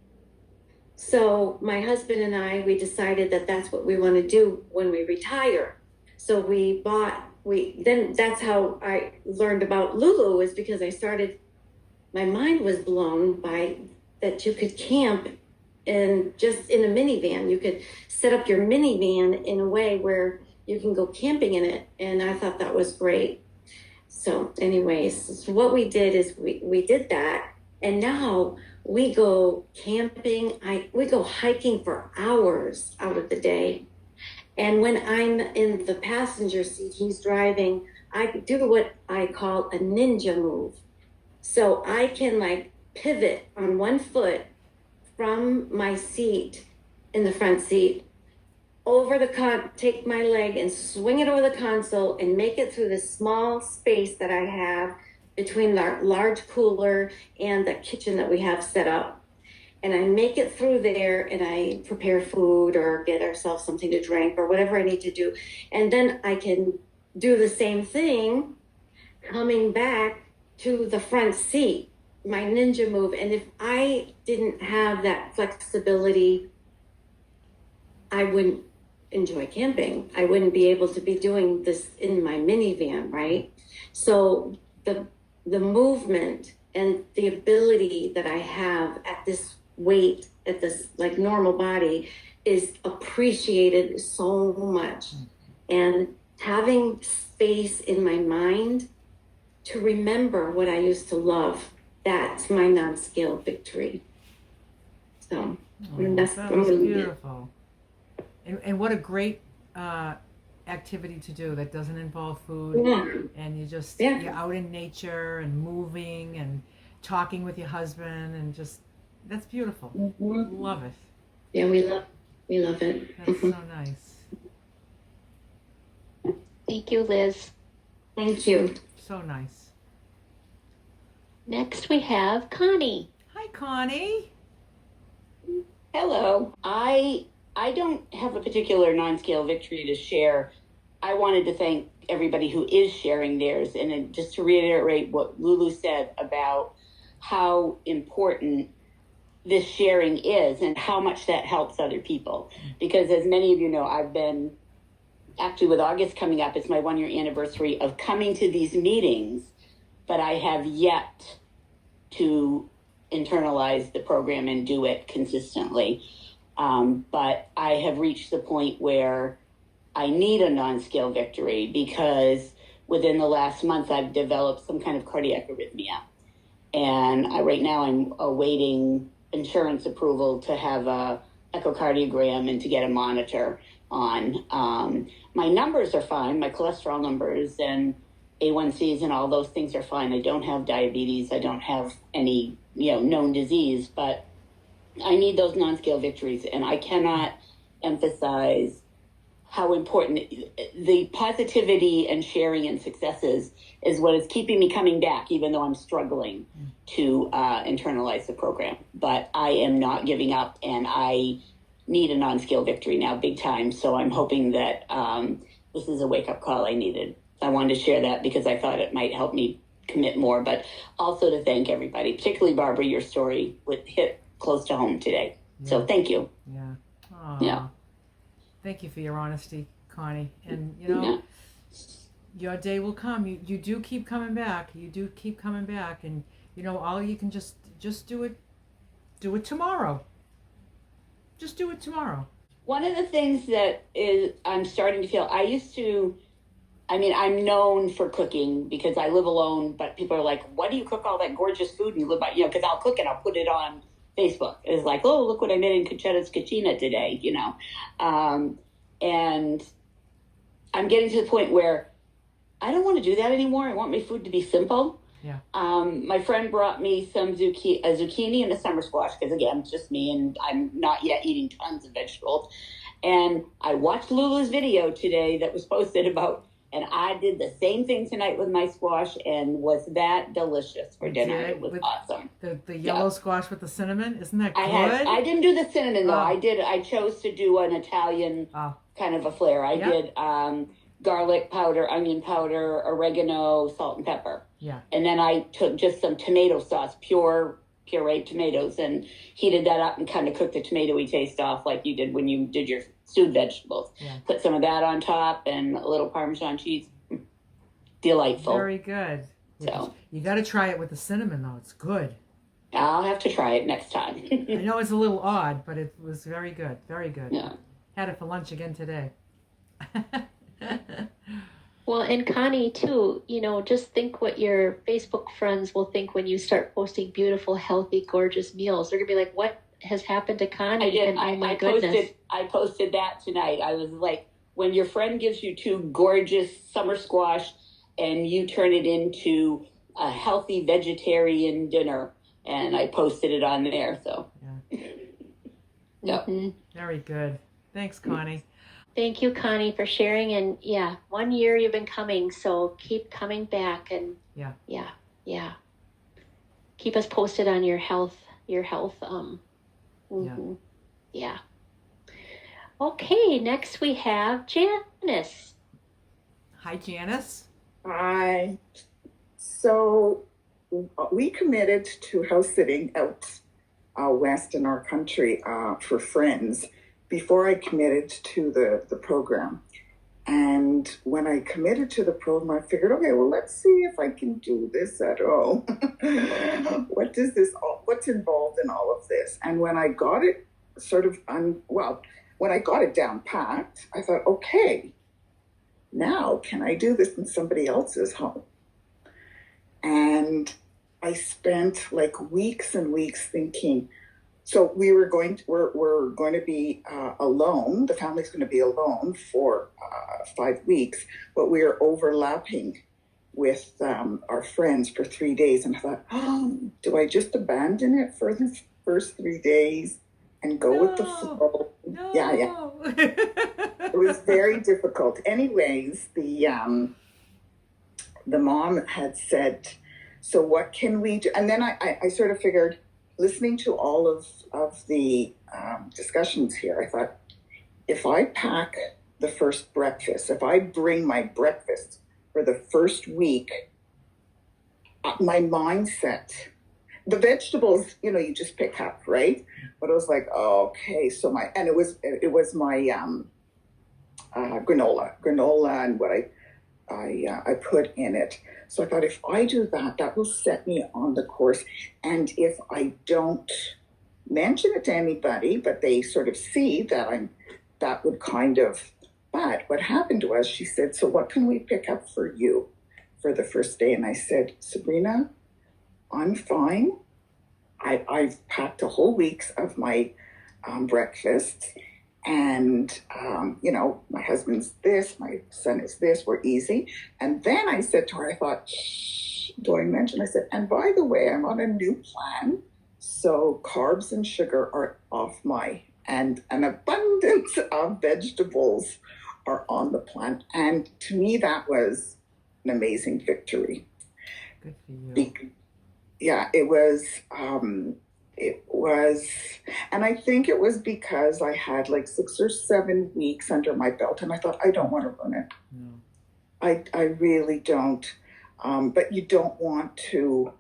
So my husband and I, we decided that that's what we want to do when we retire. So we bought that's how I learned about Lulu, is because my mind was blown by that you could camp just in a minivan. You could set up your minivan in a way where you can go camping in it. And I thought that was great. So anyways, so what we did is we did that. And now we go camping. We go hiking for hours out of the day. And when I'm in the passenger seat, he's driving, I do what I call a ninja move. So I can like pivot on one foot from my seat in the front seat over take my leg and swing it over the console and make it through this small space that I have between our large cooler and the kitchen that we have set up. And I make it through there and I prepare food or get ourselves something to drink or whatever I need to do. And then I can do the same thing coming back to the front seat, my ninja move. And if I didn't have that flexibility, I wouldn't enjoy camping. I wouldn't be able to be doing this in my minivan, right? So the movement and the ability that I have at this weight, at this like normal body, is appreciated so much. And having space in my mind to remember what I used to love, that's my non-scale victory. So that was beautiful. And what a great activity to do that doesn't involve food. Yeah. And Yeah. you're out in nature and moving and talking with your husband, and just, that's beautiful. Mm-hmm. Love it. Yeah, we love it. That's so nice. Thank you, Liz. Thank you. So nice. Next we have Connie. Hi, Connie. Hello. I don't have a particular non-scale victory to share. I wanted to thank everybody who is sharing theirs, and then just to reiterate what Lulu said about how important this sharing is and how much that helps other people. Because as many of you know, I've been, actually with August coming up, it's my 1-year anniversary of coming to these meetings, but I have yet to internalize the program and do it consistently. But I have reached the point where I need a non-scale victory, because within the last month I've developed some kind of cardiac arrhythmia. And right now I'm awaiting insurance approval to have a echocardiogram and to get a monitor on. My numbers are fine, my cholesterol numbers and A1Cs and all those things are fine. I don't have diabetes. I don't have any, known disease, but I need those non-scale victories. And I cannot emphasize how important the positivity and sharing and successes is what is keeping me coming back, even though I'm struggling to internalize the program. But I am not giving up, and I need a non-scale victory now big time. So I'm hoping that this is a wake-up call I needed. I wanted to share that because I thought it might help me commit more, but also to thank everybody, particularly Barbara. Your story hit close to home today. Yeah. So thank you. Yeah. Aww. Yeah. Thank you for your honesty, Connie. And your day will come. You do keep coming back. You do keep coming back, and all you can just do it. Do it tomorrow. Just do it tomorrow. One of the things that I'm starting to feel, I'm known for cooking because I live alone, but people are like, why do you cook all that gorgeous food and you live by, because I'll cook and I'll put it on Facebook. It's like, oh, look what I made in Conchetta's Cucina today, and I'm getting to the point where I don't want to do that anymore. I want my food to be simple. Yeah. My friend brought me some zucchini and a summer squash because, again, it's just me and I'm not yet eating tons of vegetables. And I watched Lulu's video today that was posted about, and I did the same thing tonight with my squash, and was that delicious for dinner. It was awesome. The yellow squash with the cinnamon, isn't that good? I didn't do the cinnamon, though. I chose to do an Italian kind of a flair. I did garlic powder, onion powder, oregano, salt, and pepper. Yeah. And then I took just some tomato sauce, pureed tomatoes, and heated that up and kind of cooked the tomatoey taste off like you did when you did your stewed vegetables. Yeah. Put some of that on top and a little Parmesan cheese. delightful. Very good. So You got to try it with the cinnamon, though. It's good. I'll have to try it next time. I know it's a little odd, but it was very good. Very good. Yeah. Had it for lunch again today. Well, and Connie, too, just think what your Facebook friends will think when you start posting beautiful, healthy, gorgeous meals. They're going to be like, what has happened to Connie? I did. And, oh my goodness. I posted that tonight. I was like, when your friend gives you 2 gorgeous summer squash and you turn it into a healthy vegetarian dinner. And I posted it on there. So, yeah. Very good. Thanks, Connie. Thank you, Connie, for sharing. And 1 year you've been coming, so keep coming back. And yeah. Keep us posted on your health. Yeah. Okay, next we have Janice. Hi, Janice. Hi. So we committed to house sitting out west in our country for friends before I committed to the program. And when I committed to the program, I figured, okay, well, let's see if I can do this at all. What's involved in all of this? And when I got it when I got it down packed, I thought, okay, now can I do this in somebody else's home? And I spent like weeks and weeks thinking. So we're going to be alone. The family's going to be alone for 5 weeks, but we are overlapping with our friends for 3 days. And I thought, do I just abandon it for the first 3 days and go with the flow? No. Yeah. It was very difficult. Anyways, the mom had said, so what can we do? And then I sort of figured, listening to all of the discussions here, I thought, if I pack the first breakfast, if I bring my breakfast for the first week, my mindset, the vegetables, you just pick up, right? But it was like, okay, so it was my granola and what I put in it. So I thought, if I do that, that will set me on the course. And if I don't mention it to anybody, but they sort of see that would kind of, but what happened was, she said, so what can we pick up for you for the first day? And I said, Sabrina, I'm fine. I've packed a whole week's of my breakfast. And, my husband's this, my son is this, we're easy. And then I said to her, I thought, do I mention? I said, and by the way, I'm on a new plan. So carbs and sugar are off and an abundance of vegetables are on the plan. And to me, that was an amazing victory. Good for you. It was, and I think it was because I had like 6 or 7 weeks under my belt, and I thought, I don't want to run it. No. I really don't. But you don't want to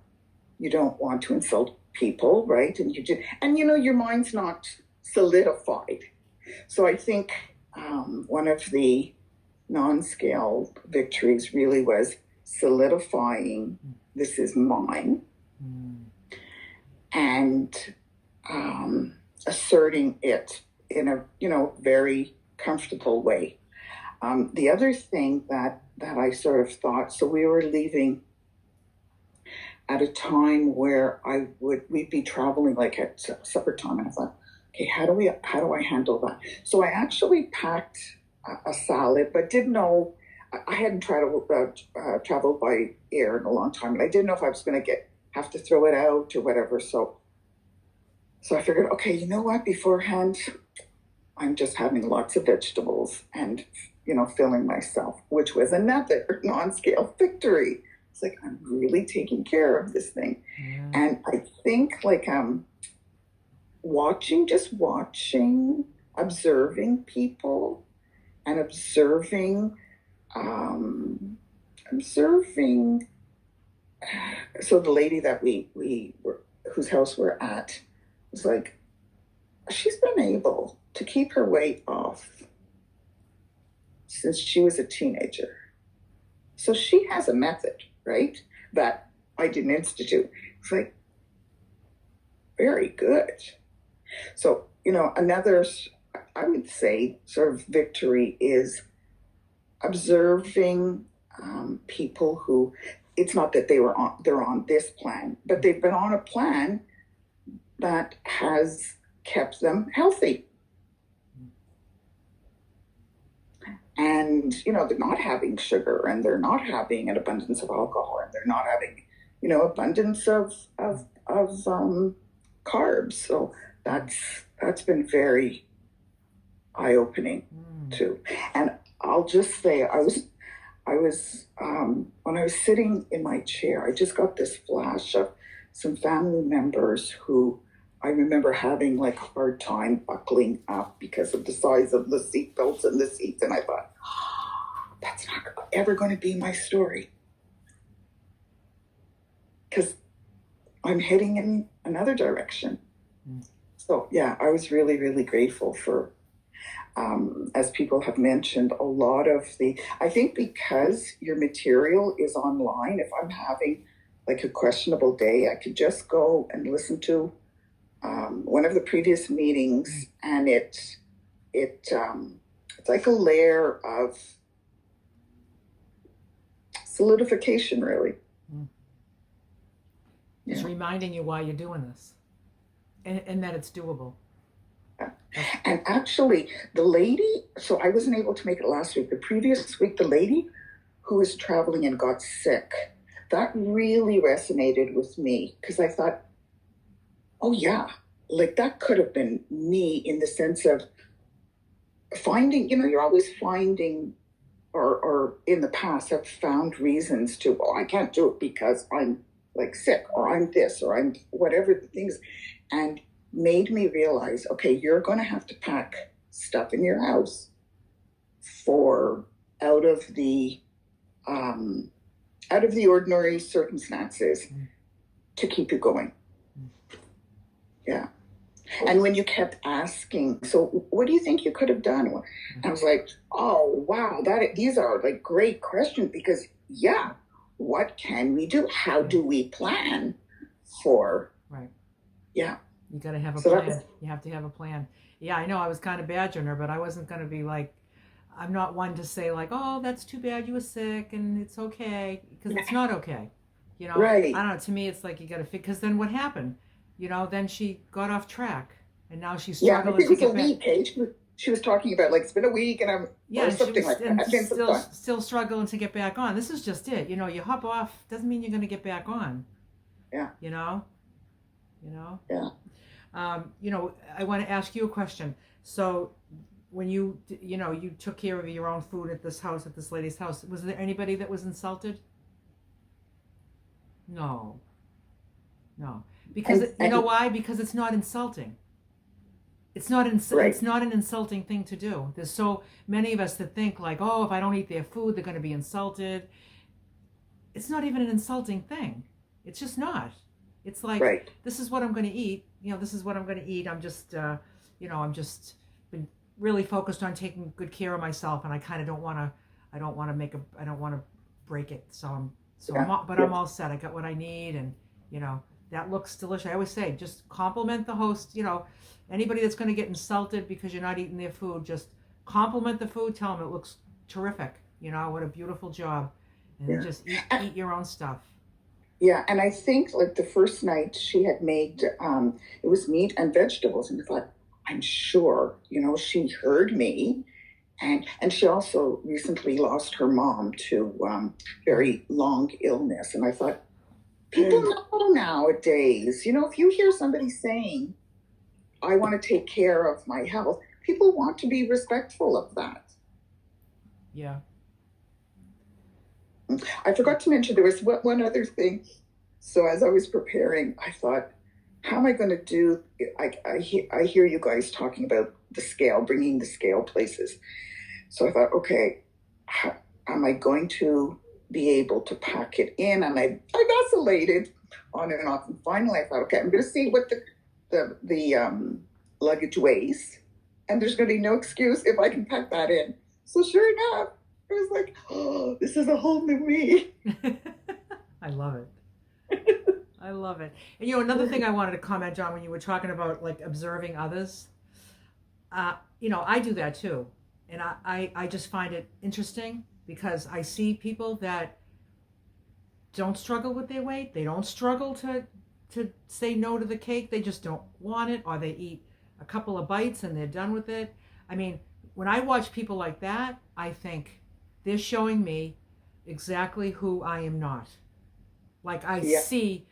insult people, right? And your mind's not solidified. So I think one of the non-scale victories really was solidifying, this is mine. And asserting it in a very comfortable way. The other thing that I sort of thought, so we were leaving at a time where we'd be traveling like at supper time, and I thought, okay, how do I handle that? So I actually packed a salad, but didn't know. I hadn't traveled by air in a long time, and I didn't know if I was going to have to throw it out or whatever. So I figured, okay, you know what? Beforehand, I'm just having lots of vegetables and, filling myself, which was another non-scale victory. It's like, I'm really taking care of this thing. Yeah. And I think watching, observing people and observing, so the lady that whose house we're at was like, she's been able to keep her weight off since she was a teenager. So she has a method, right, that I didn't institute. It's like, very good. So, another, I would say, sort of victory is observing people who, it's not that they're on this plan, but they've been on a plan that has kept them healthy. And, they're not having sugar, and they're not having an abundance of alcohol, and they're not having, abundance of carbs. So that's been very eye-opening too. And I'll just say, I was when I was sitting in my chair, I just got this flash of some family members who I remember having like a hard time buckling up because of the size of the seat belts and the seats. And I thought, that's not ever going to be my story, because I'm heading in another direction. So yeah, I was really, really grateful for, as people have mentioned, a lot of I think because your material is online, if I'm having like a questionable day, I could just go and listen to one of the previous meetings, and it's like a layer of solidification, really. It's reminding you why you're doing this, and that it's doable. And actually, the lady, so I wasn't able to make it last week. The previous week, the lady who was traveling and got sick, that really resonated with me, because I thought, oh yeah, like that could have been me, in the sense of finding, you're always finding, or in the past have found reasons to, I can't do it because I'm like sick, or I'm this, or I'm whatever the things, and made me realize, okay, you're going to have to pack stuff in your house for out of the ordinary circumstances to keep you going. Yeah. And when you kept asking, so what do you think you could have done? And I was like, oh, wow, these are like great questions, because yeah, what can we do? How do we plan for? Right. Yeah. You got to have a plan. You have to have a plan. Yeah, I know I was kind of badgering her, but I wasn't going to be like, I'm not one to say like, oh, that's too bad you were sick and it's okay, because it's not okay. Right. I don't know. To me, it's like you got to because then what happened? Then she got off track, and now she's struggling to get back. Yeah, it was a week. She was talking about like it's been a week, and or something like that. Still struggling to get back on. This is just it. You hop off doesn't mean you're going to get back on. Yeah. Yeah. I want to ask you a question. So, when you took care of your own food at this lady's house, was there anybody that was insulted? No. Because you know why? Because it's not insulting. It's not It's not an insulting thing to do. There's so many of us that think like, oh, if I don't eat their food, they're going to be insulted. It's not even an insulting thing. It's just not. It's like, this is what I'm going to eat. This is what I'm going to eat. I'm just, I'm just been really focused on taking good care of myself, and I kind of don't want to. I don't want to break it. I'm all set. I got what I need, and that looks delicious. I always say, just compliment the host. Anybody that's going to get insulted because you're not eating their food, just compliment the food. Tell them it looks terrific. What a beautiful job, and then just eat your own stuff. Yeah, and I think like the first night she had made, it was meat and vegetables, and I thought, I'm sure, she heard me, and she also recently lost her mom to very long illness, and I thought, people know nowadays, if you hear somebody saying, I want to take care of my health, people want to be respectful of that. Yeah. I forgot to mention there was one other thing. So as I was preparing, I thought, how am I going to do? I hear you guys talking about the scale, bringing the scale places. So I thought, okay, am I going to be able to pack it in? And I vacillated on and off. And finally, I thought, okay, I'm going to see what the luggage weighs, and there's going to be no excuse if I can pack that in. So sure enough, I was like, oh, this is a whole new me. I love it. I love it. And another thing I wanted to comment on when you were talking about like observing others, I do that too. And I just find it interesting because I see people that don't struggle with their weight. They don't struggle to say no to the cake. They just don't want it, or they eat a couple of bites and they're done with it. I mean, when I watch people like that, I think they're showing me exactly who I am not. Like I see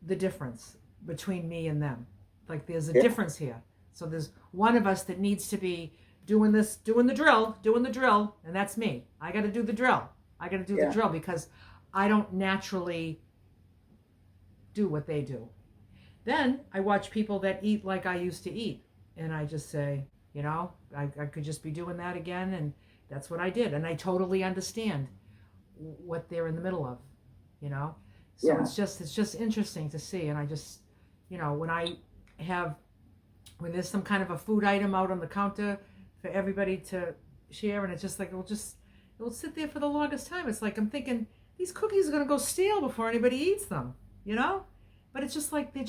the difference between me and them. Like there's a difference here. So there's one of us that needs to be doing the drill, and that's me. I got to do the drill. The drill because I don't naturally do what they do. Then I watch people that eat like I used to eat, and I just say, I could just be doing that again, and that's what I did. And I totally understand what they're in the middle of, So it's just interesting to see. And I just, when there's some kind of a food item out on the counter for everybody to share, and it's just like, it'll sit there for the longest time. It's like, I'm thinking, these cookies are going to go stale before anybody eats them, But it's just like, they're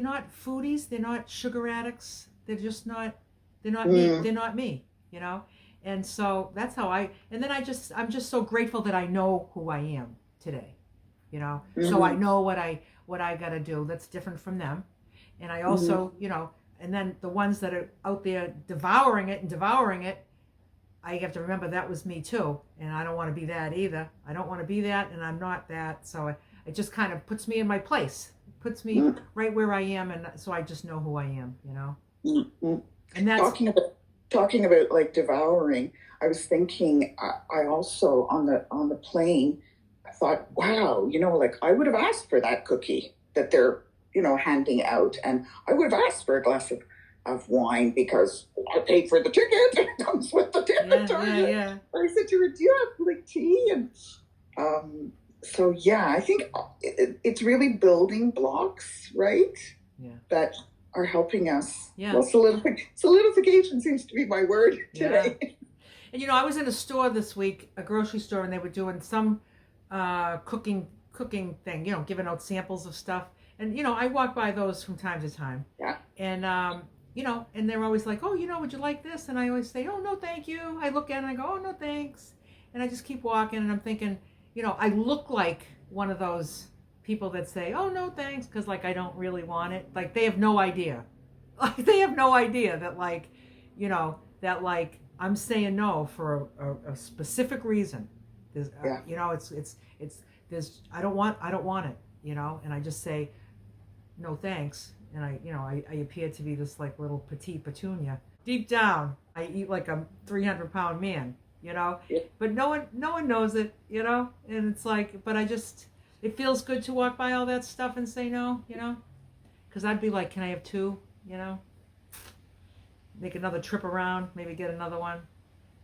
not foodies. They're not sugar addicts. They're not me. They're not me, And so that's how and then I'm just so grateful that I know who I am today, So I know what I got to do that's different from them. And I also, and then the ones that are out there devouring it, I have to remember that was me too. And I don't want to be that either. I don't want to be that, and I'm not that. So it just kind of puts me in my place. It puts me right where I am, and so I just know who I am, And that's talking about like devouring. I was thinking, I also on the plane, I thought, wow, like I would have asked for that cookie that they're handing out, and I would have asked for a glass of wine because I paid for the ticket. It comes with the ticket. Yeah. I said to her, do you have like tea? And so I think it's really building blocks, right? Yeah. That are helping us. Yeah. Well, solidification seems to be my word today. Yeah. And I was in a store this week, a grocery store, and they were doing some cooking thing, giving out samples of stuff. And I walk by those from time to time. Yeah. And and they're always like, oh, would you like this? And I always say, oh, no, thank you. I look at it and I go, oh, no, thanks. And I just keep walking, and I'm thinking, I look like one of those people that say, oh, no, thanks, because like I don't really want it. Like they have no idea. Like they have no idea that like, that like I'm saying no for a specific reason. There's, it's there's I don't want it, and I just say, no, thanks. And I appear to be this like little petite petunia. Deep down, I eat like a 300-pound man, but no one knows it, and it's like, but it feels good to walk by all that stuff and say no, because I'd be like, can I have two, make another trip around, maybe get another one.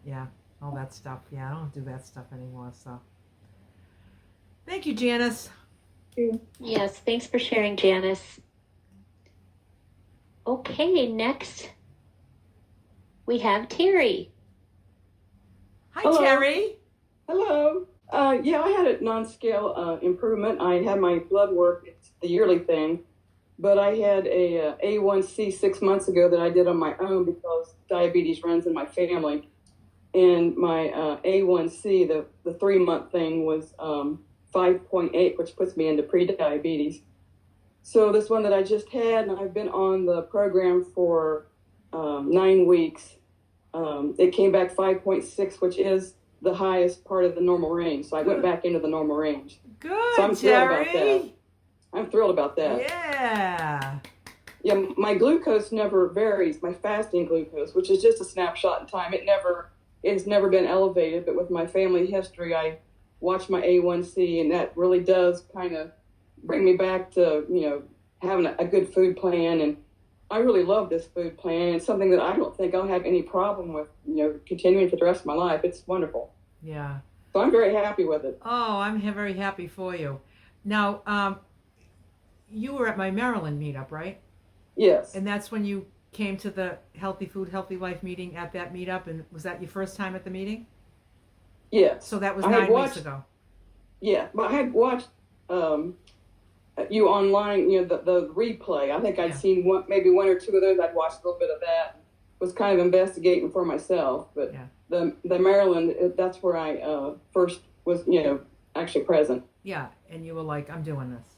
Yeah, all that stuff. Yeah, I don't do that stuff anymore, so. Thank you, Janice. Yes, thanks for sharing, Janice. Okay, next we have Terry. Hi, Hello. Terry. Hello. I had a non-scale improvement. I had my blood work. It's the yearly thing. But I had a A1C 6 months ago that I did on my own because diabetes runs in my family. And my A1C, the 3-month thing, was 5.8, which puts me into pre-diabetes. So this one that I just had, and I've been on the program for 9 weeks. It came back 5.6, which is the highest part of the normal range. So I went back into the normal range. Good, so I'm Terry. thrilled about that. I'm thrilled about that. Yeah. Yeah, my glucose never varies, my fasting glucose, which is just a snapshot in time. It's never been elevated, but with my family history, I watch my A1C, and that really does kind of bring me back to, having a good food plan. And I really love this food plan. It's something that I don't think I'll have any problem with, continuing for the rest of my life. It's wonderful. Yeah. So I'm very happy with it. Oh, I'm very happy for you. Now, you were at my Maryland meetup, right? Yes. And that's when you came to the Healthy Food, Healthy Life meeting at that meetup. And was that your first time at the meeting? Yes. So that was I had 9 watched- weeks ago. Yeah, but I had watched you online, the replay. I think I'd Yeah. seen maybe one or two of those. I'd watched a little bit of that. Was kind of investigating for myself. But Yeah. the Maryland, that's where I first was, actually present. Yeah, and you were like, I'm doing this.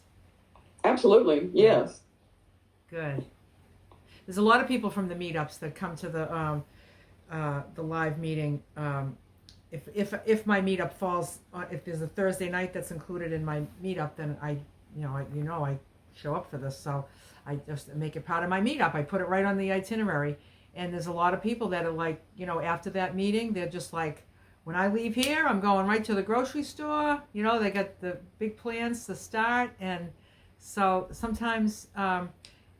Absolutely, yes. Good. There's a lot of people from the meetups that come to the live meeting. If my meetup falls, if there's a Thursday night that's included in my meetup, then I show up for this. So I just make it part of my meetup. I put it right on the itinerary. And there's a lot of people that are like, after that meeting, they're just like, when I leave here, I'm going right to the grocery store. They got the big plans to start. And so sometimes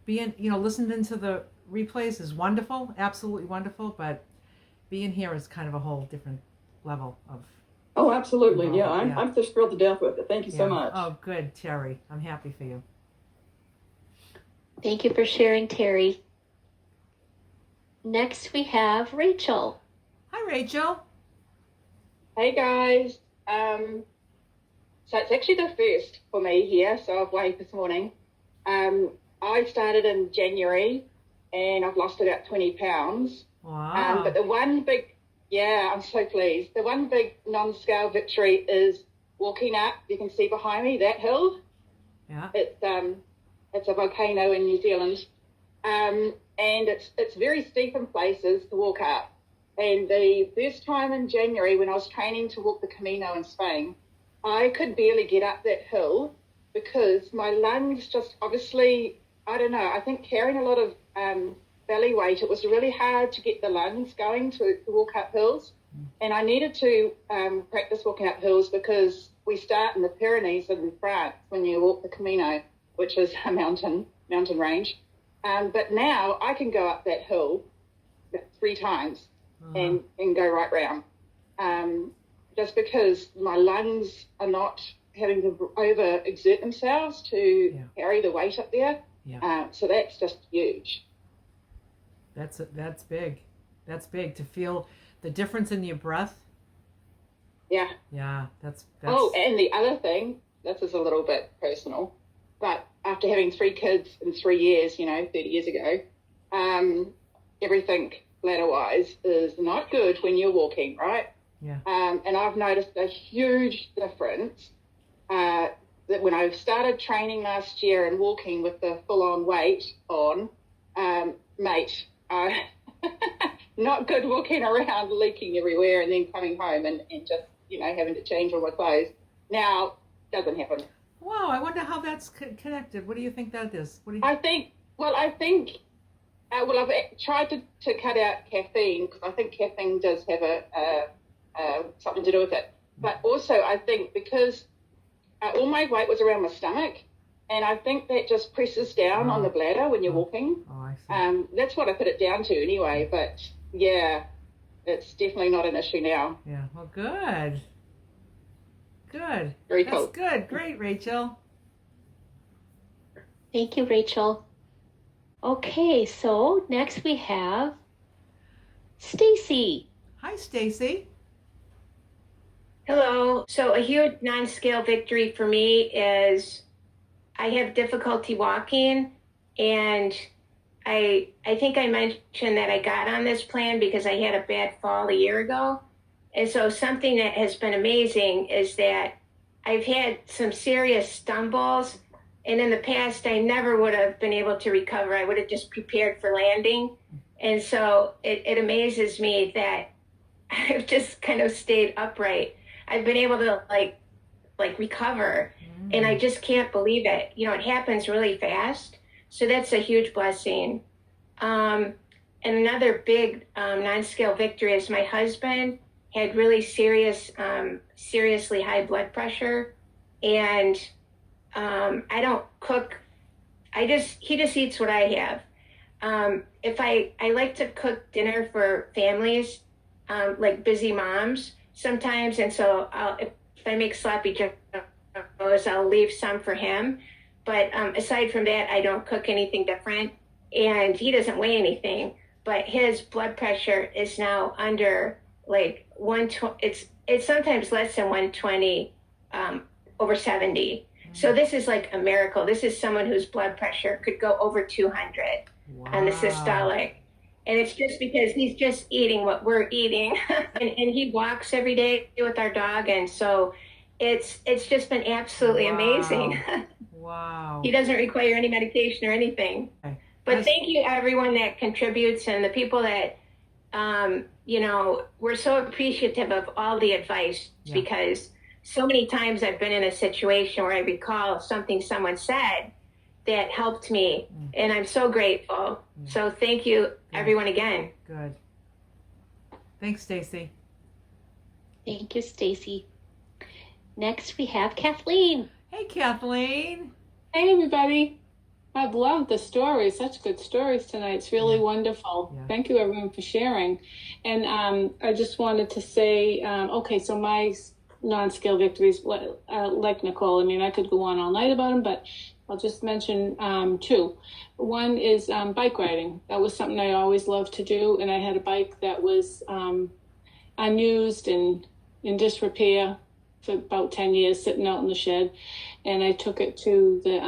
listening to the replays is wonderful, absolutely wonderful. But being here is kind of a whole different level of. Oh, absolutely. Yeah, Yeah. I'm just thrilled to death with it. Thank you so much. Oh, good, Terry. I'm happy for you. Thank you for sharing, Terry. Next, we have Rachel. Hi, Rachel. Hey guys, so it's actually the first for me here, so I've weighed this morning. I started in January and I've lost about 20 pounds. Wow. But the one big, I'm so pleased. The one big non-scale victory is walking up, you can see behind me, that hill. Yeah. It's a volcano in New Zealand. And it's very steep in places to walk up. And the first time in January when I was training to walk the Camino in Spain, I could barely get up that hill because my lungs just obviously, I don't know, I think carrying a lot of belly weight, it was really hard to get the lungs going to walk up hills. And I needed to practice walking up hills because we start in the Pyrenees in France when you walk the Camino, which is a mountain range. But now I can go up that hill 3 times and go right round. Just because my lungs are not having to over-exert themselves to carry the weight up there. Yeah. So that's just huge. That's big. That's big to feel the difference in your breath. Yeah. Yeah, that's. Oh, and the other thing, this is a little bit personal, but after having 3 kids in 3 years, 30 years ago, everything bladder-wise is not good when you're walking, right? Yeah. And I've noticed a huge difference that when I started training last year and walking with the full-on weight on, mate, not good walking around leaking everywhere and then coming home and just, having to change all my clothes. Now, doesn't happen. Wow, I wonder how that's connected. What do you think that is? I think I've tried to cut out caffeine because I think caffeine does have something to do with it. But also I think because all my weight was around my stomach, and I think that just presses down on the bladder when you're walking. Oh, I see. That's what I put it down to anyway. But yeah, it's definitely not an issue now. Yeah, well, good. Good. Very That's cool. good. Great, Rachel. Thank you, Rachel. Okay, so next we have Stacy. Hi, Stacy. Hello. So a huge non-scale victory for me is I have difficulty walking, and I think I mentioned that I got on this plan because I had a bad fall a year ago. And so something that has been amazing is that I've had some serious stumbles, and in the past I never would have been able to recover. I would have just prepared for landing. And so it amazes me that I've just kind of stayed upright. I've been able to like recover, and I just can't believe it. It happens really fast. So that's a huge blessing. And another big non-scale victory is my husband had really seriously high blood pressure, and I don't cook. He just eats what I have. If I like to cook dinner for families, like busy moms sometimes, and so if I make sloppy joes, I'll leave some for him. But aside from that, I don't cook anything different. And he doesn't weigh anything, but his blood pressure is now under like 120. It's sometimes less than 120 over 70. So this is like a miracle. This is someone whose blood pressure could go over 200 on the systolic. And it's just because he's just eating what we're eating. and he walks every day with our dog. And so it's just been absolutely amazing. Wow. He doesn't require any medication or anything. Okay. But thank you everyone that contributes and the people that, we're so appreciative of all the advice because so many times I've been in a situation where I recall something someone said that helped me, and I'm so grateful. So thank you, everyone, again. Good. Thanks, Stacy. Thank you, Stacy. Next, we have Kathleen. Hey, Kathleen. Hey, everybody. I've loved the stories. Such good stories tonight. It's really wonderful. Yeah. Thank you, everyone, for sharing. And I just wanted to say, so my non-scale victories, like Nicole, I mean, I could go on all night about them, but I'll just mention two. One is bike riding. That was something I always loved to do, and I had a bike that was unused and in disrepair for about 10 years, sitting out in the shed, and I took it to the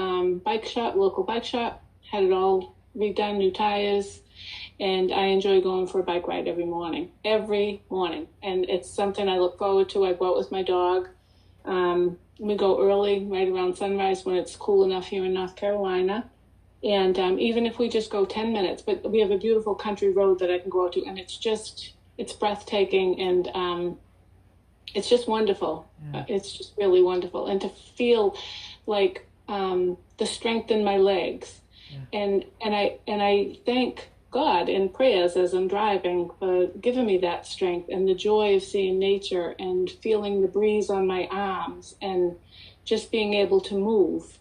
local bike shop, had it all redone, new tires, and I enjoy going for a bike ride every morning, and it's something I look forward to. I go out with my dog. We go early, right around sunrise when it's cool enough here in North Carolina. And even if we just go 10 minutes, but we have a beautiful country road that I can go out to, and it's breathtaking, and it's just wonderful. Yeah. It's just really wonderful. And to feel like the strength in my legs. Yeah. And I thank God in prayers as I'm driving for giving me that strength and the joy of seeing nature and feeling the breeze on my arms and just being able to move.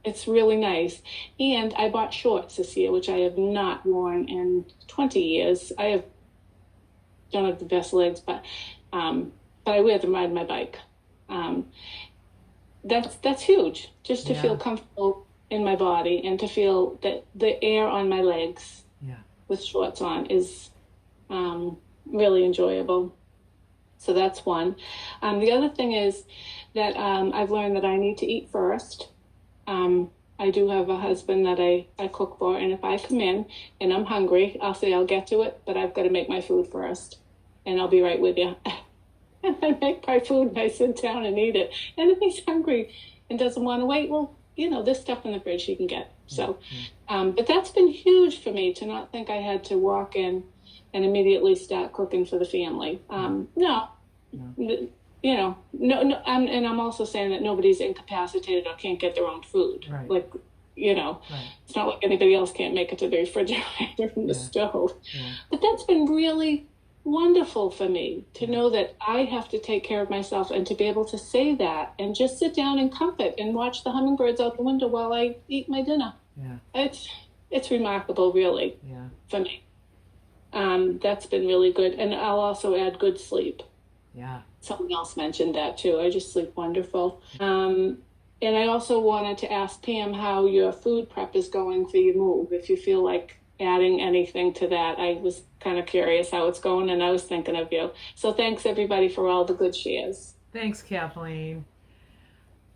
It's really nice. And I bought shorts this year, which I have not worn in 20 years. Don't have the best legs, but I wear them riding my bike. That's huge, just to feel comfortable in my body and to feel that the air on my legs with shorts on is really enjoyable. So that's one. The other thing is that I've learned that I need to eat first. I do have a husband that I cook for, and if I come in and I'm hungry, I'll say I'll get to it, but I've got to make my food first, and I'll be right with you. And I make my food and I sit down and eat it. And if he's hungry and doesn't want to wait, well, there's stuff in the fridge he can get. So, but that's been huge for me to not think I had to walk in and immediately start cooking for the family. No. And I'm also saying that nobody's incapacitated or can't get their own food. Right. Like, it's not like anybody else can't make it to the refrigerator from the stove. Yeah. But that's been really wonderful for me to know that I have to take care of myself and to be able to say that and just sit down in comfort and watch the hummingbirds out the window while I eat my dinner. Yeah. It's remarkable, really, for me. That's been really good. And I'll also add good sleep. Yeah. Someone else mentioned that too. I just sleep wonderful. And I also wanted to ask Pam how your food prep is going for your move. If you feel like adding anything to that, I was kind of curious how it's going, and I was thinking of you. So thanks everybody for all the good shares. Thanks, Kathleen.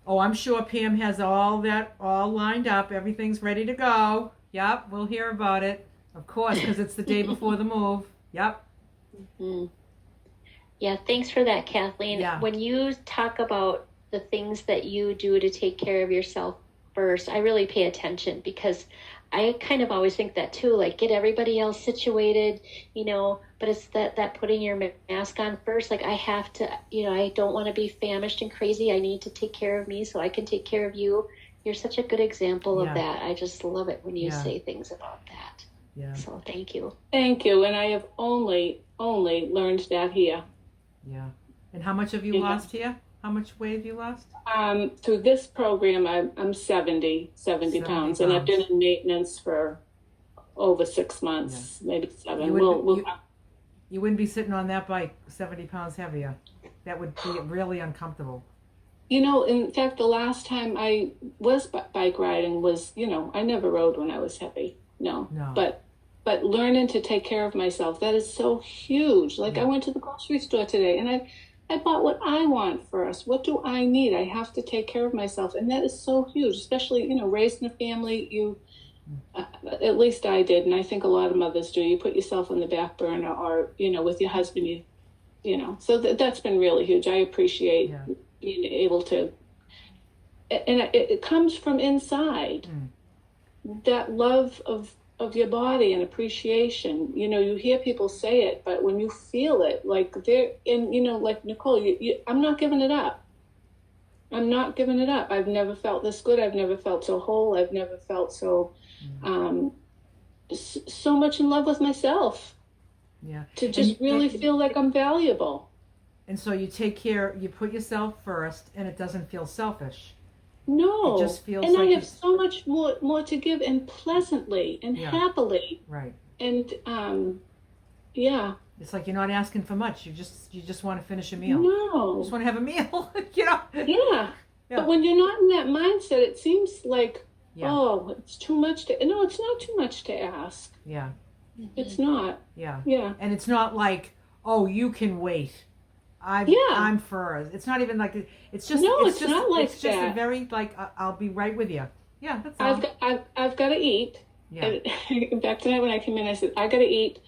Oh, I'm sure Pam has all lined up. Everything's ready to go. Yep, we'll hear about it, of course, because it's the day before the move. Yep. Mm-hmm. Yeah, thanks for that, Kathleen. Yeah. When you talk about the things that you do to take care of yourself first, I really pay attention because I kind of always think that too, like get everybody else situated, but it's that putting your mask on first. Like I have to, I don't want to be famished and crazy. I need to take care of me so I can take care of you. You're such a good example of that. I just love it when you say things about that. Yeah. So thank you. Thank you. And I have only learned that here. Yeah. And how much have you lost here? How much weight have you lost? Through this program, I'm 70 pounds, and I've been in maintenance for over 6 months, maybe 7. You wouldn't be sitting on that bike 70 pounds heavier. That would be really uncomfortable. In fact, the last time I was bike riding was, I never rode when I was heavy. No. But but learning to take care of myself, that is so huge. Like I went to the grocery store today and I bought what I want first. What do I need? I have to take care of myself. And that is so huge, especially, you know, raised in a family, at least I did. And I think a lot of mothers do. You put yourself on the back burner, or, you know, with your husband, you know, so that's been really huge. I appreciate being able to, and it comes from inside, that love of your body and appreciation. You know, you hear people say it, but when you feel it, like you know, like Nicole, I'm not giving it up. I'm not giving it up. I've never felt this good. I've never felt so whole. I've never felt so, so much in love with myself. Yeah. To just really feel like I'm valuable. And so you take care, you put yourself first, and it doesn't feel selfish. No. It just feels and like I have so much more to give, and pleasantly and happily. Right. And yeah. It's like you're not asking for much. You just want to finish a meal. No. You just want to have a meal. You know? Yeah. But when you're not in that mindset, it seems like, oh, it's too much to. No, it's not too much to ask. Yeah. It's not. Yeah. Yeah. And it's not like, oh, you can wait. I'm first. It's not even like it's just. No, it's just, not like it's just that. a very like I'll be right with you. Yeah, that's all. I've got to eat. Yeah. And back tonight when I came in, I said, I got to eat.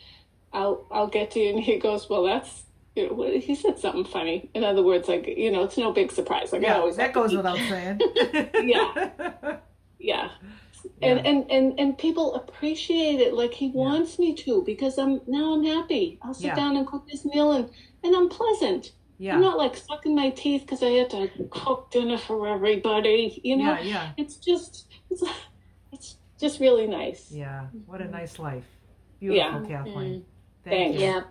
I'll get to you. And he goes, well, that's. You know, he said something funny. In other words, like, you know, it's no big surprise. Like, I always that goes without saying. Yeah. And people appreciate it, like he wants me to, because I'm happy. I'll sit down and cook this meal, and I'm pleasant. Yeah. I'm not like sucking my teeth because I had to cook dinner for everybody. You know. Yeah. It's just really nice. Yeah. What a nice life. Beautiful, Kathleen. Thank you. Yeah.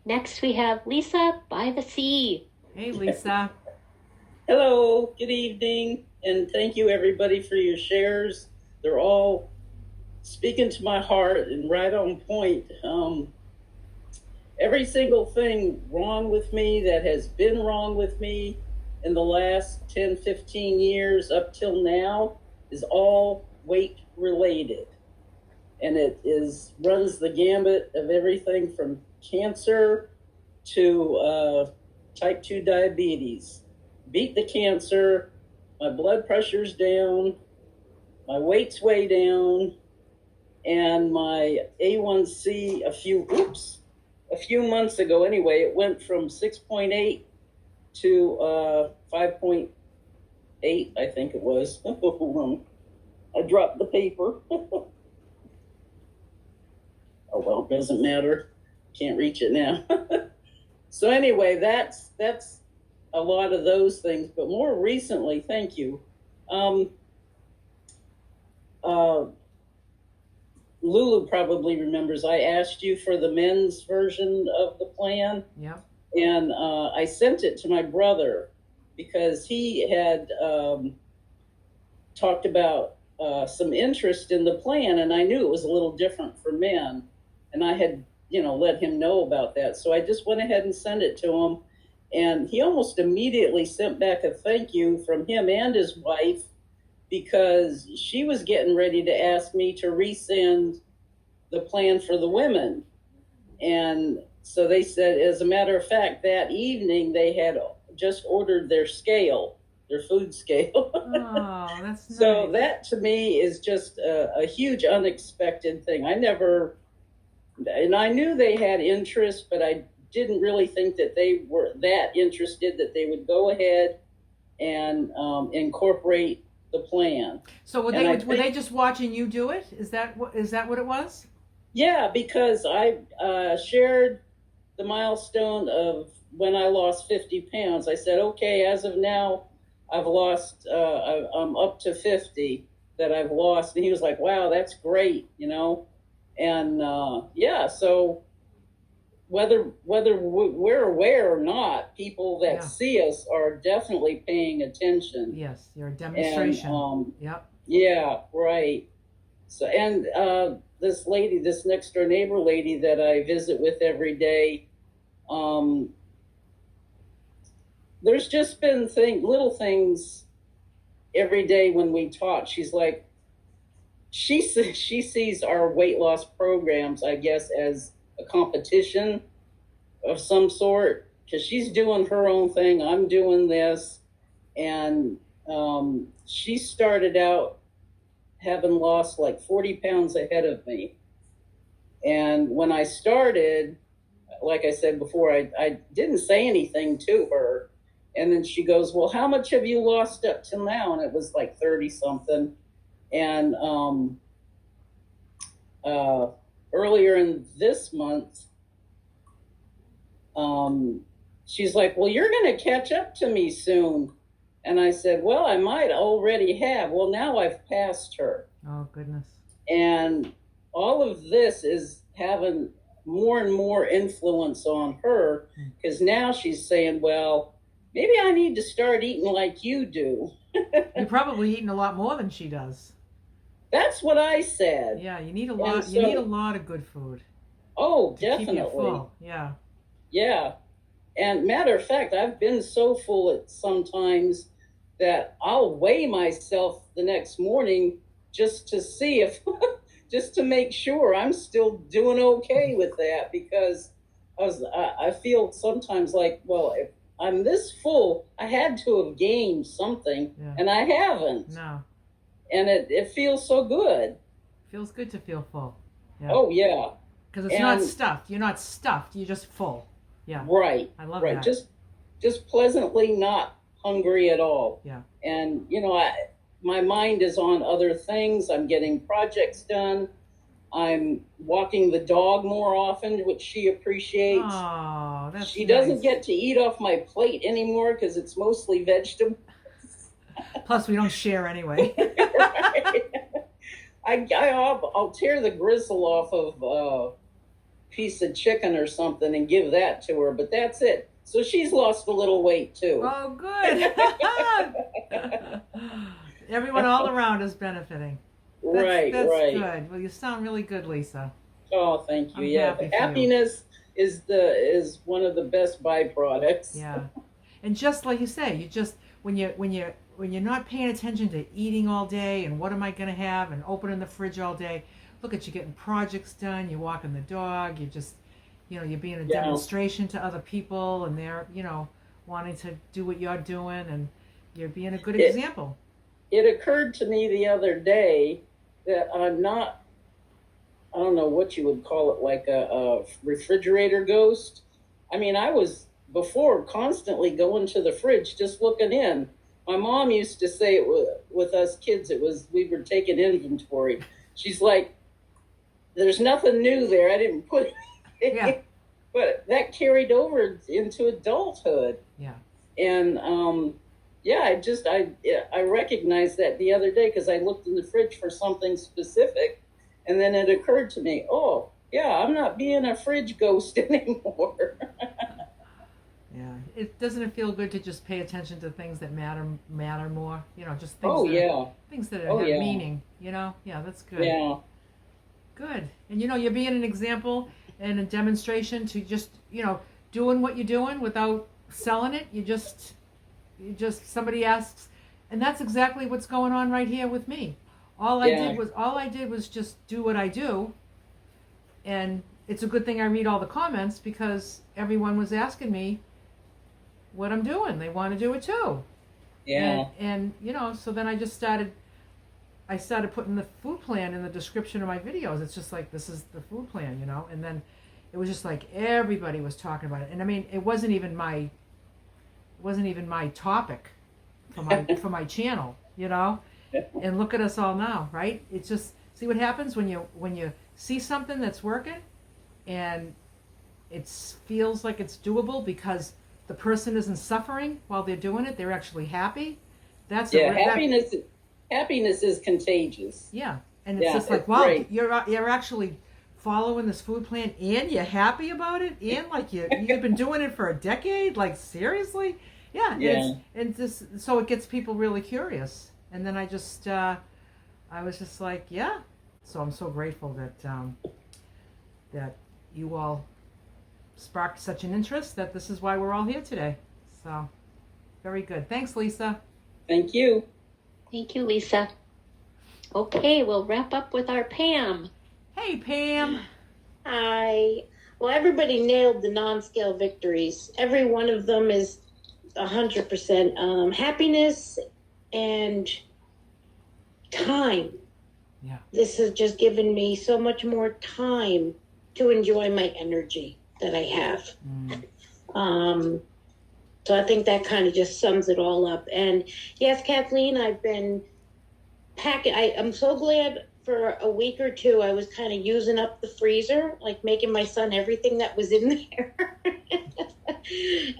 Next we have Lisa by the sea. Hey, Lisa. Hello, good evening, and thank you everybody for your shares. They're all speaking to my heart and right on point. Every single thing wrong with me that has been wrong with me in the last 10, 15 years up till now is all weight related. And it runs the gambit of everything from cancer to type 2 diabetes. Beat the cancer, my blood pressure's down, my weight's way down, and my A1C a few months ago anyway, it went from 6.8 to 5.8, I think it was. I dropped the paper. Oh well, it doesn't matter. Can't reach it now. So anyway, that's a lot of those things, but more recently, thank you. Lulu probably remembers I asked you for the men's version of the plan. Yeah. And I sent it to my brother because he had talked about some interest in the plan, and I knew it was a little different for men, and I had, let him know about that. So I just went ahead and sent it to him, and he almost immediately sent back a thank you from him and his wife, because she was getting ready to ask me to resend the plan for the women. And so they said, as a matter of fact, that evening they had just ordered their scale, their food scale. Oh, that's nice. So that to me is just a huge unexpected thing. I knew they had interest, but I didn't really think that they were that interested that they would go ahead and incorporate the plan. So were they just watching you do it? Is that what it was? Yeah, because I shared the milestone of when I lost 50 pounds. I said, okay, as of now, I've lost, I'm up to 50 that I've lost. And he was like, wow, that's great, And so whether we're aware or not, people that see us are definitely paying attention. Yes, you're a demonstration. And, yep. Yeah, right. So, and this lady, this next door neighbor lady that I visit with every day, there's just been little things every day when we talk. She's like, she sees our weight loss programs, I guess, as a competition of some sort, because she's doing her own thing. I'm doing this. And she started out having lost like 40 pounds ahead of me. And when I started, like I said before, I didn't say anything to her. And then she goes, well, how much have you lost up till now? And it was like 30 something. And earlier in this month, she's like, well, you're going to catch up to me soon. And I said, well, I might already have. Well, now I've passed her. Oh, goodness. And all of this is having more and more influence on her, because now she's saying, well, maybe I need to start eating like you do. You're probably eating a lot more than she does. That's what I said. Yeah, you need a lot. You need a lot of good food. Oh, to definitely. Keep you full. Yeah. Yeah. And matter of fact, I've been so full at sometimes that I'll weigh myself the next morning just to see if, just to make sure I'm still doing okay with that, because I feel sometimes like, well, if I'm this full, I had to have gained something, and I haven't. No. And it feels so good. Feels good to feel full. Yeah. Oh, yeah. Because it's not stuffed. You're not stuffed. You're just full. Yeah. Right. I love that. Just pleasantly not hungry at all. Yeah. And, my mind is on other things. I'm getting projects done. I'm walking the dog more often, which she appreciates. Oh, that's She nice. doesn't get to eat off my plate anymore because it's mostly vegetable. Plus, we don't share anyway. I'll tear the gristle off of a piece of chicken or something and give that to her, but that's it. So she's lost a little weight too. Oh, good. Everyone all around is benefiting. That's right. Good. Well, you sound really good, Lisa. Oh, thank you. I'm Yeah, happy for happiness is one of the best byproducts. Yeah, and just like you say, you just when you're not paying attention to eating all day and what am I going to have and opening the fridge all day, look at you getting projects done. You're walking the dog. You just you're being a demonstration to other people, and they're wanting to do what you're doing, and you're being a good example. It occurred to me the other day that I'm not, I don't know what you would call it, like a refrigerator ghost. I mean, I was before constantly going to the fridge, just looking in. My mom used to say it with us kids, we were taking inventory. She's like, there's nothing new there. I didn't put it. Yeah. But that carried over into adulthood. Yeah. And, I recognized that the other day because I looked in the fridge for something specific, and then it occurred to me, oh, yeah, I'm not being a fridge ghost anymore. Yeah, doesn't it feel good to just pay attention to things that matter more? Just things. Things that have meaning. Yeah, that's good. Yeah. Good, and you're being an example and a demonstration to just doing what you're doing without selling it. You just somebody asks, and that's exactly what's going on right here with me. All I did was just do what I do, and it's a good thing I read all the comments because everyone was asking me what I'm doing. They want to do it too. Yeah. And so then I started putting the food plan in the description of my videos. It's just like, this is the food plan, and then it was just like everybody was talking about it. And I mean, it wasn't even my topic for my channel, and look at us all now, right? It's just, see what happens when you see something that's working and it feels like it's doable because the person isn't suffering while they're doing it. They're actually happy. Happiness is contagious. Yeah. And it's just like, wow, great. You're actually following this food plan and you're happy about it, and like you've been doing it for a decade, like seriously. Yeah. And just so it gets people really curious, and then I was just like, yeah. So I'm so grateful that you all sparked such an interest that this is why we're all here today. So very good. Thanks, Lisa. Thank you. Thank you, Lisa. Okay, we'll wrap up with our Pam. Hey, Pam. Hi. Well, everybody nailed the non-scale victories. Every one of them is 100% happiness and time. Yeah. This has just given me so much more time to enjoy my energy that I have. So I think that kind of just sums it all up. And yes, Kathleen, I've been packing. I'm so glad for a week or two I was kind of using up the freezer, like making my son everything that was in there.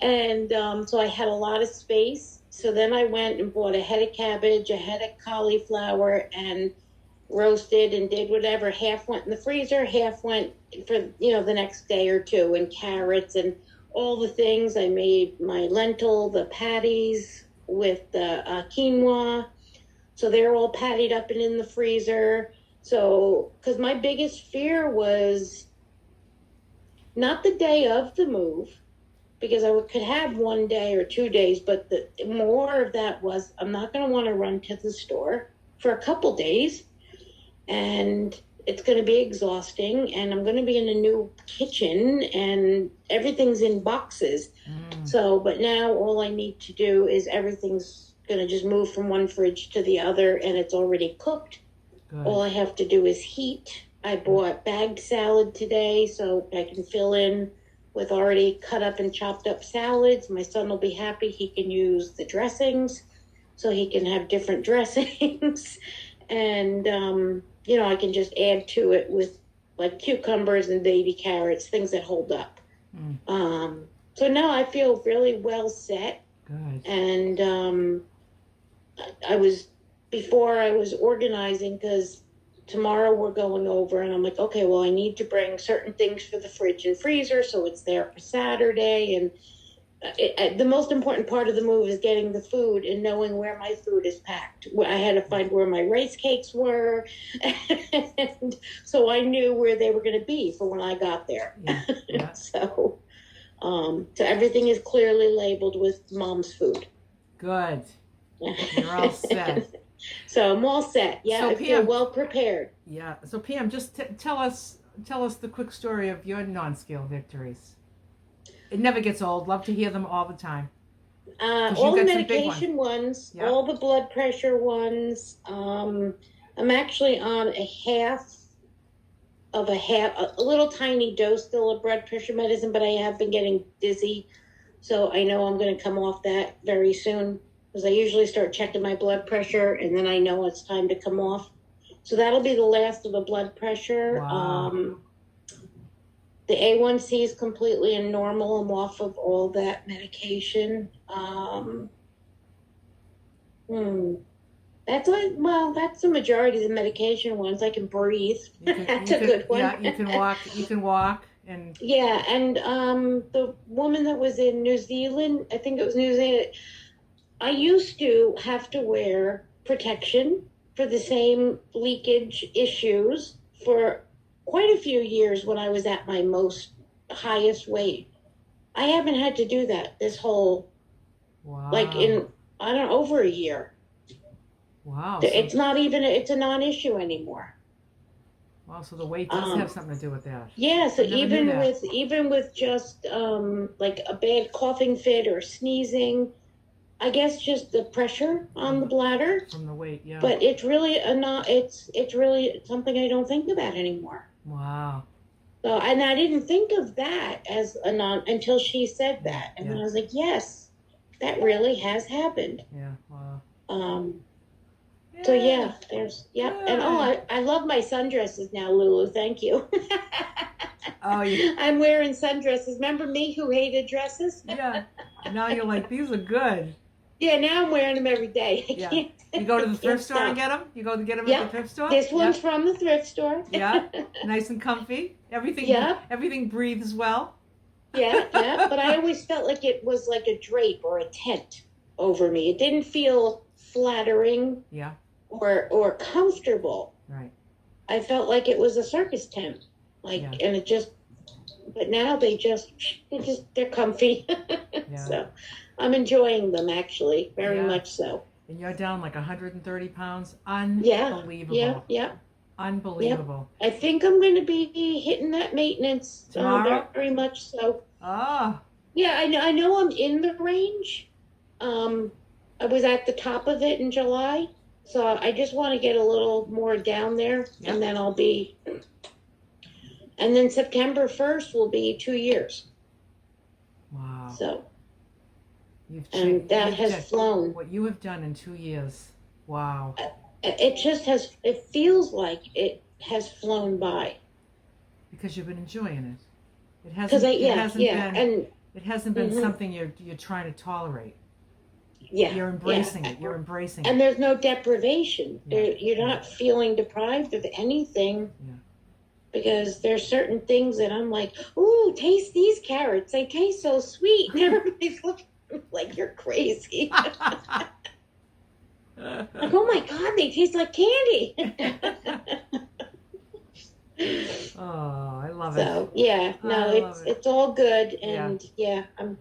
And so I had a lot of space. So then I went and bought a head of cabbage, a head of cauliflower, and roasted and did whatever. Half went in the freezer, half went for the next day or two, and carrots and all the things. I made my the patties with the quinoa. So they're all patted up and in the freezer. So, because my biggest fear was not the day of the move, because I could have 1 day or 2 days, but the more of that was I'm not going to want to run to the store for a couple days, and it's going to be exhausting, and I'm going to be in a new kitchen, and everything's in boxes. So, but now all I need to do is everything's going to just move from one fridge to the other, and it's already cooked. Good. All I have to do is heat. I bought bagged salad today, so I can fill in with already cut up and chopped up salads. My son will be happy. He can use the dressings, so he can have different dressings. And, I can just add to it with like cucumbers and baby carrots, things that hold up. So now I feel really well set. Good. And I was organizing because tomorrow we're going over, and I'm like, okay, well, I need to bring certain things for the fridge and freezer so it's there for Saturday. And the most important part of the move is getting the food and knowing where my food is packed. I had to find where my rice cakes were, and so I knew where they were going to be for when I got there. Yeah. So everything is clearly labeled with mom's food. Good. You're all set. So I'm all set. Yeah, So, I feel Pam, well prepared. Yeah. So Pam, just tell us the quick story of your non-scale victories. It never gets old. Love to hear them all the time. All the medication ones, Yeah. all the blood pressure ones. I'm actually on a little tiny dose still of blood pressure medicine, but I have been getting dizzy. So I know I'm going to come off that very soon, because I usually start checking my blood pressure and then I know it's time to come off. So that'll be the last of the blood pressure. Wow. The A1C is completely normal. I'm off of all that medication. That's the majority of the medication ones. I can breathe. That's a good one. Yeah, you can walk. And yeah, and the woman that was in New Zealand, I think it was New Zealand, I used to have to wear protection for the same leakage issues for quite a few years when I was at my highest weight. I haven't had to do that this whole, over a year. Wow. It's not even, it's a non-issue anymore. Wow, so the weight does have something to do with that. Yeah, so even with just like a bad coughing fit or sneezing, I guess just the pressure on the bladder. From the weight, yeah. But it's really it's really something I don't think about anymore. Wow. So, and I didn't think of that as until she said that. And then I was like, yes, that really has happened. Yeah, wow. So yeah, and I love my sundresses now, Lulu. Thank you. Oh, yeah. I'm wearing sundresses. Remember me who hated dresses? Yeah. Now you're like, these are good. Yeah, now I'm wearing them every day. You go to the thrift store and get them? You go to get them at the thrift store? This one's from the thrift store. Yeah, nice and comfy. Everything breathes well. Yeah, but I always felt like it was like a drape or a tent over me. It didn't feel flattering. Yeah. Or comfortable. Right. I felt like it was a circus tent. And it just, but now they're comfy. So I'm enjoying them actually, very much so. and you're down like 130 pounds. Unbelievable. Yeah. Unbelievable. I think I'm going to be hitting that maintenance Tomorrow? very much so. Oh, Yeah, I know I'm in the range. I was at the top of it in July, so I just want to get a little more down there, Yep. and then I'll be. And then September 1st will be 2 years. wow. So, You've and that has flown. What you have done in 2 years. Wow. It just has. It feels like it has flown by. Because you've been enjoying it. It Because it hasn't been something you're trying to tolerate. Yeah, you're embracing it. You're embracing and it. there's no deprivation. Yeah. You're not feeling deprived of anything. Yeah. Because there's certain things that I'm like, ooh, taste these carrots. They taste so sweet. And everybody's looking like you're crazy. Like, oh my God, they taste like candy. Oh, I love So yeah, no, it's all good, and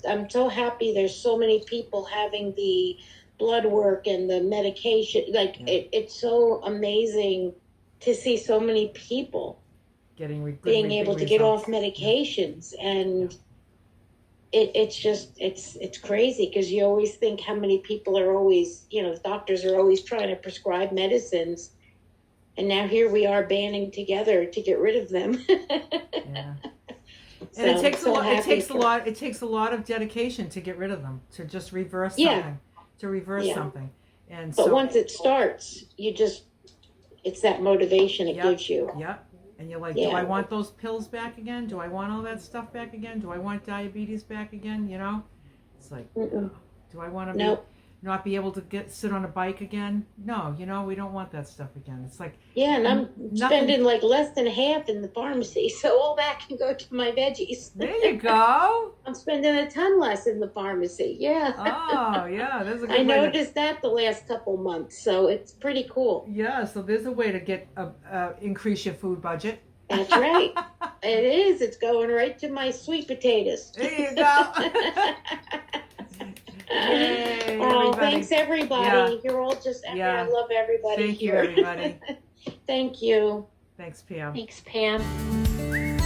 I'm so happy. There's so many people having the blood work and the medication. Like it's so amazing to see so many people being able to get off medications, and it's crazy because you always think how many people are always, doctors are always trying to prescribe medicines. And now here we are banding together to get rid of them. Yeah. So, And it takes so a lot. It takes happy a lot. It takes a lot of dedication to get rid of them. To just reverse something. To reverse something. And but so once it starts, it's that motivation it gives you. Yep. And you're like, do I want those pills back again? Do I want all that stuff back again? Do I want diabetes back again? It's like, do I want to not be able to sit on a bike again? No, we don't want that stuff again. It's like, and I'm spending like less than half in the pharmacy, so all that can go to my veggies. There you go. I'm spending a ton less in the pharmacy. Yeah. Oh, yeah. There's a good I way noticed that the last couple months, so it's pretty cool. Yeah, so there's a way to get increase your food budget. That's right. It is. It's going right to my sweet potatoes. There you go. Yay, oh, thanks everybody. Yeah. You're all just, I love everybody. Thank you, everybody. Thank you. Thanks, Pam. Thanks, Pam.